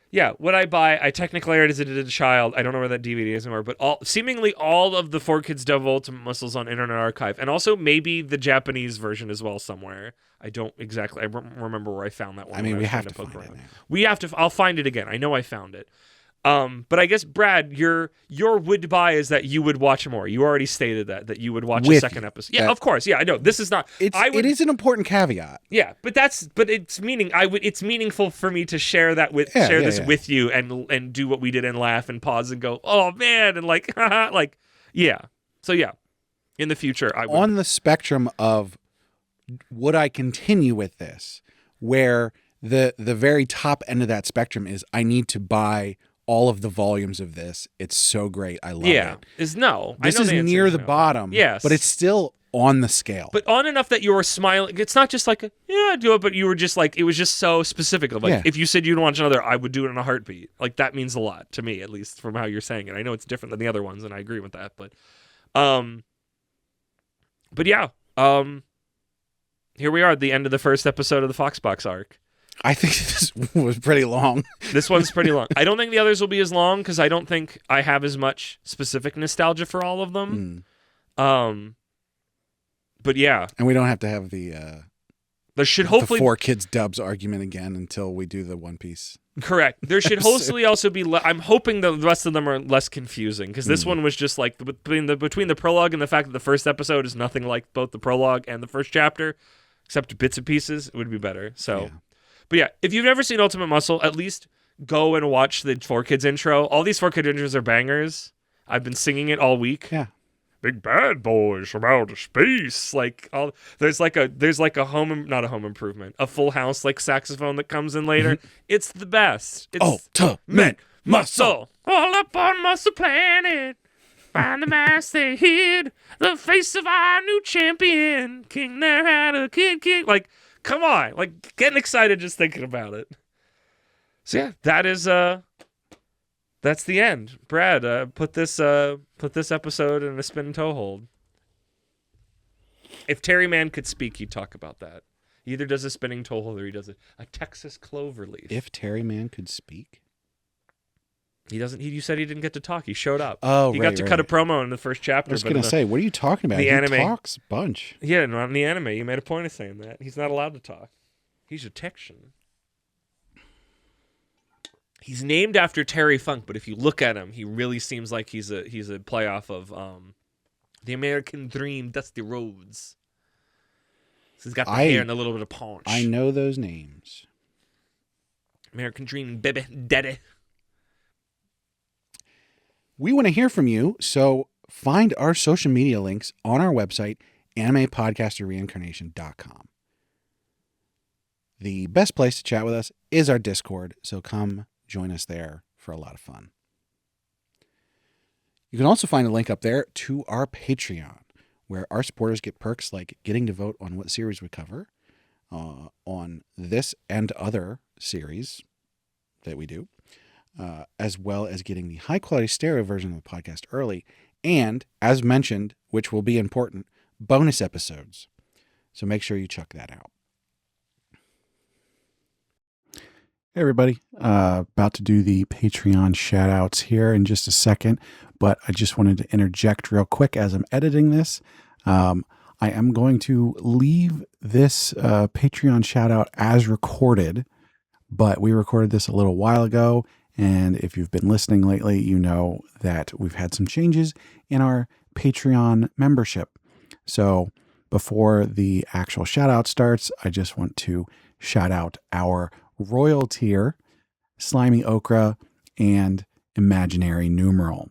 S1: I buy, I technically already did it as a child. I don't know where that DVD is anymore, but seemingly all of the 4Kids Dove Ultimate Muscles on Internet Archive, and also maybe the Japanese version as well somewhere. I don't exactly. I remember where I found that one.
S2: I mean, we have to find it now.
S1: We have to. I'll find it again. I know I found it. But I guess Brad, your would buy is that you would watch more. You already stated that you would watch a second episode. Yeah, of course. Yeah, I know. This is not.
S2: It is an important caveat.
S1: Yeah, but it's it's meaningful for me to share that this with you and do what we did and laugh and pause and go, oh man, and like yeah. So yeah, in the future, I would.
S2: On the spectrum of would I continue with this, where the very top end of that spectrum is I need to buy all of the volumes of this. It's so great. I love it.
S1: Yeah. Is no.
S2: This is near the bottom.
S1: Yes.
S2: But it's still on the scale.
S1: But on enough that you were smiling. It's not just like, I do it, but you were just like, it was just so specific. Like, if you said you'd watch another, I would do it in a heartbeat. Like, that means a lot to me, at least from how you're saying it. I know it's different than the other ones, and I agree with that. But yeah. Here we are at the end of the first episode of the Foxbox arc.
S2: I think this was pretty long.
S1: This one's pretty long. I don't think the others will be as long because I don't think I have as much specific nostalgia for all of them. But yeah.
S2: And we don't have to have the
S1: there should hopefully
S2: 4Kids Dubs argument again until we do the One Piece.
S1: Correct. There should hopefully also be I'm hoping the rest of them are less confusing because this one was just like between the prologue and the fact that the first episode is nothing like both the prologue and the first chapter, except bits and pieces, it would be better. So yeah. But yeah, if you've never seen Ultimate Muscle, at least go and watch the 4Kids intro. All these 4Kids intros are bangers. I've been singing it all week.
S2: Yeah.
S1: Big bad boys from outer space. Like there's like a not a home improvement, a Full House like saxophone that comes in later. It's the best. It's
S2: Ultimate Muscle.
S1: All up on Muscle Planet. Find the mask they hid. The face of our new champion. King there had a kid. Like, come on, like getting excited just thinking about it. So yeah, that's the end. Brad, put this episode in a spin toe hold. If Terry Mann could speak, he'd talk about that. He either does a spinning toe hold or he does a Texas clover leaf.
S2: If Terry Mann could speak?
S1: He doesn't. You said he didn't get to talk. He showed up.
S2: Oh,
S1: he got to cut a promo in the first chapter.
S2: I was going to say, what are you talking about? He talks a bunch.
S1: Yeah, not in the anime. You made a point of saying that. He's not allowed to talk. He's a Texan. He's named after Terry Funk, but if you look at him, he really seems like he's a playoff of the American Dream, Dusty Rhodes. So he's got the hair and a little bit of paunch.
S2: I know those names.
S1: American Dream, baby, daddy.
S2: We want to hear from you, so find our social media links on our website, animepodcasterreincarnation.com. The best place to chat with us is our Discord, so come join us there for a lot of fun. You can also find a link up there to our Patreon, where our supporters get perks like getting to vote on what series we cover on this and other series that we do. As well as getting the high-quality stereo version of the podcast early, and, as mentioned, which will be important, bonus episodes. So make sure you check that out. Hey, everybody. About to do the Patreon shout-outs here in just a second, but I just wanted to interject real quick as I'm editing this. I am going to leave this Patreon shout-out as recorded, but we recorded this a little while ago. And if you've been listening lately, you know that we've had some changes in our Patreon membership. So before the actual shout out starts, I just want to shout out our Royal Tier, Slimy Okra, and Imaginary Numeral.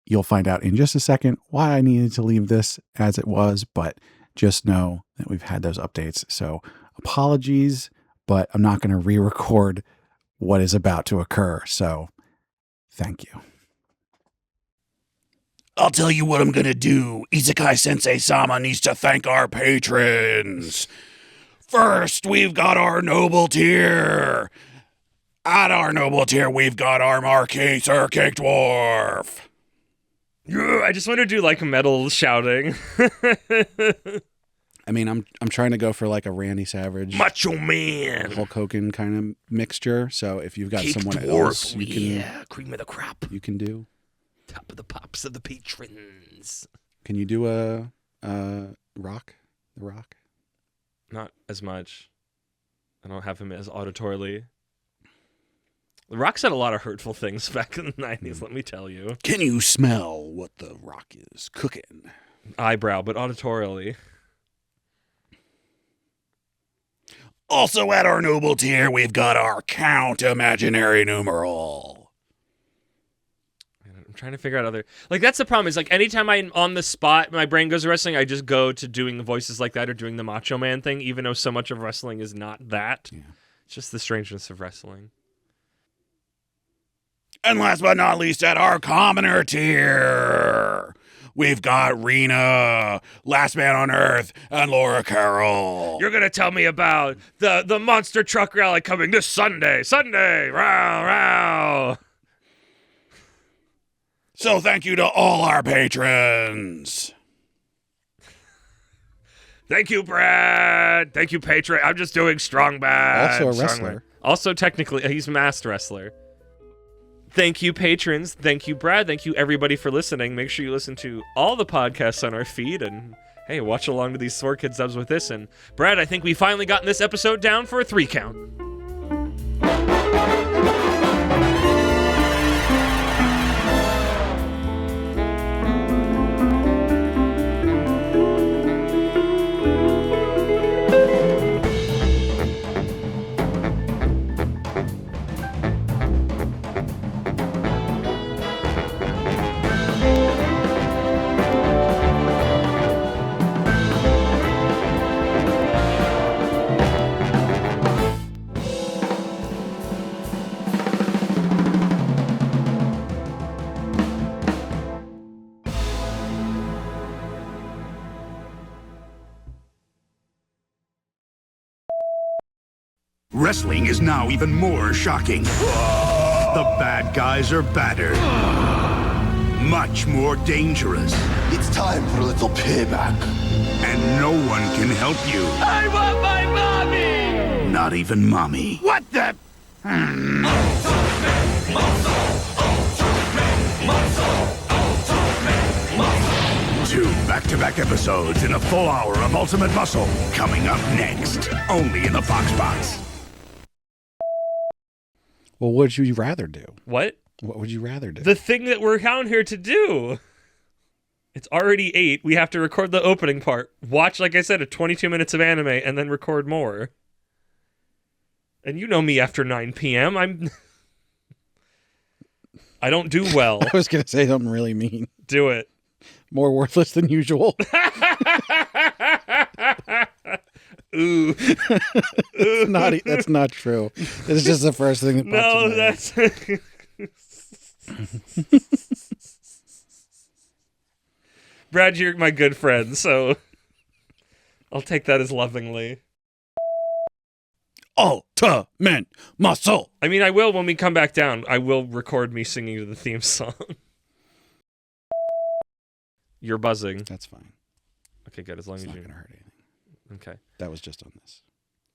S2: You'll find out in just a second why I needed to leave this as it was, but just know that we've had those updates. So apologies, but I'm not going to re-record what is about to occur. So thank you.
S3: I'll tell you what I'm gonna do. Isekai Sensei-Sama needs to thank our patrons. First, we've got our noble tier. At our noble tier, we've got our Marquis Sir Cake Dwarf.
S1: I just want to do like metal shouting.
S2: I mean, I'm trying to go for like a Randy Savage,
S3: Macho Man.
S2: Hulk Hogan kind of mixture. So if you've got
S3: Cake
S2: someone
S3: Dwarf.
S2: else, you can
S3: Cream of the crop.
S2: you can do.
S1: Top of the pops of the patrons.
S2: Can you do a Rock? The Rock?
S1: Not as much. I don't have him as auditorily. The Rock said a lot of hurtful things back in the 90s, let me tell you.
S3: Can you smell what the Rock is cooking?
S1: Eyebrow, but auditorially.
S3: Also at our noble tier, we've got our Count Imaginary Numeral.
S1: I'm trying to figure out other... Like, that's the problem, is like anytime I'm on the spot, my brain goes to wrestling, I just go to doing voices like that or doing the Macho Man thing, even though so much of wrestling is not that.
S2: Yeah.
S1: It's just the strangeness of wrestling.
S3: And last but not least, at our commoner tier, we've got Rena, Last Man on Earth, and Laura Carroll.
S1: You're gonna tell me about the monster truck rally coming this Sunday. Sunday! Row, row!
S3: So thank you to all our patrons.
S1: Thank you, Brad! Thank you, patron. I'm just doing strong bad.
S2: Also a wrestler.
S1: Also, technically, he's a masked wrestler. Thank you, patrons. Thank you, Brad. Thank you, everybody, for listening. Make sure you listen to all the podcasts on our feed, and hey, watch along to these Sword Kid subs with this. And Brad, I think we finally gotten this episode down for a 3 count.
S3: Wrestling is now even more shocking. The bad guys are badder. Much more dangerous.
S4: It's time for a little payback.
S3: And no one can help you.
S4: I want my mommy!
S3: Not even mommy. What the? Two back-to-back episodes in a full hour of Ultimate Muscle. Coming up next. Only in the Fox Box.
S2: Well, what would you rather do?
S1: What?
S2: What would you rather do?
S1: The thing that we're down here to do. It's already 8. We have to record the opening part. Watch, like I said, 22 minutes of anime, and then record more. And you know me after 9 p.m. I don't do well.
S2: I was going to say something really mean.
S1: Do it.
S2: More worthless than usual.
S1: Ooh.
S2: That's not true. It's just the first thing that popped
S1: No,
S2: in my head.
S1: that's... Brad, you're my good friend, so I'll take that as lovingly.
S3: Ultimate Muscle.
S1: I mean, I will, when we come back down, I will record me singing to the theme song. You're buzzing.
S2: That's fine.
S1: Okay, good, as long
S2: It's
S1: as
S2: not
S1: you...
S2: going to hurt anything.
S1: Okay.
S2: That was just on this.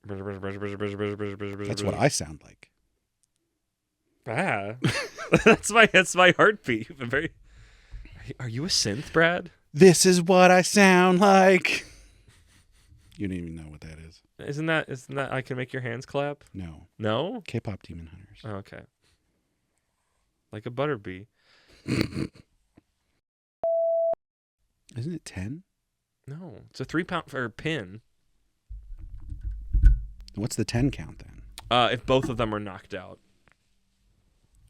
S1: That's
S2: That's what I sound like.
S1: Ah. that's my heartbeat. I'm very... Are you a synth, Brad?
S2: This is what I sound like. You don't even know what that is.
S1: Isn't that I Can Make Your Hands Clap?
S2: No.
S1: No?
S2: K-pop Demon Hunters.
S1: Oh, okay. Like a butterbee.
S2: Isn't it 10?
S1: No, it's a 3-pound or pin.
S2: What's the 10 count then?
S1: If both of them are knocked out.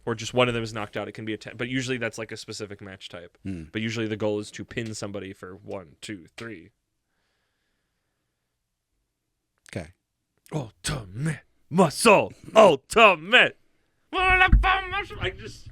S1: Or just one of them is knocked out, it can be a 10. But usually that's like a specific match type. But usually the goal is to pin somebody for 1, 2, 3.
S2: Okay.
S1: Ultimate muscle ultimate. I just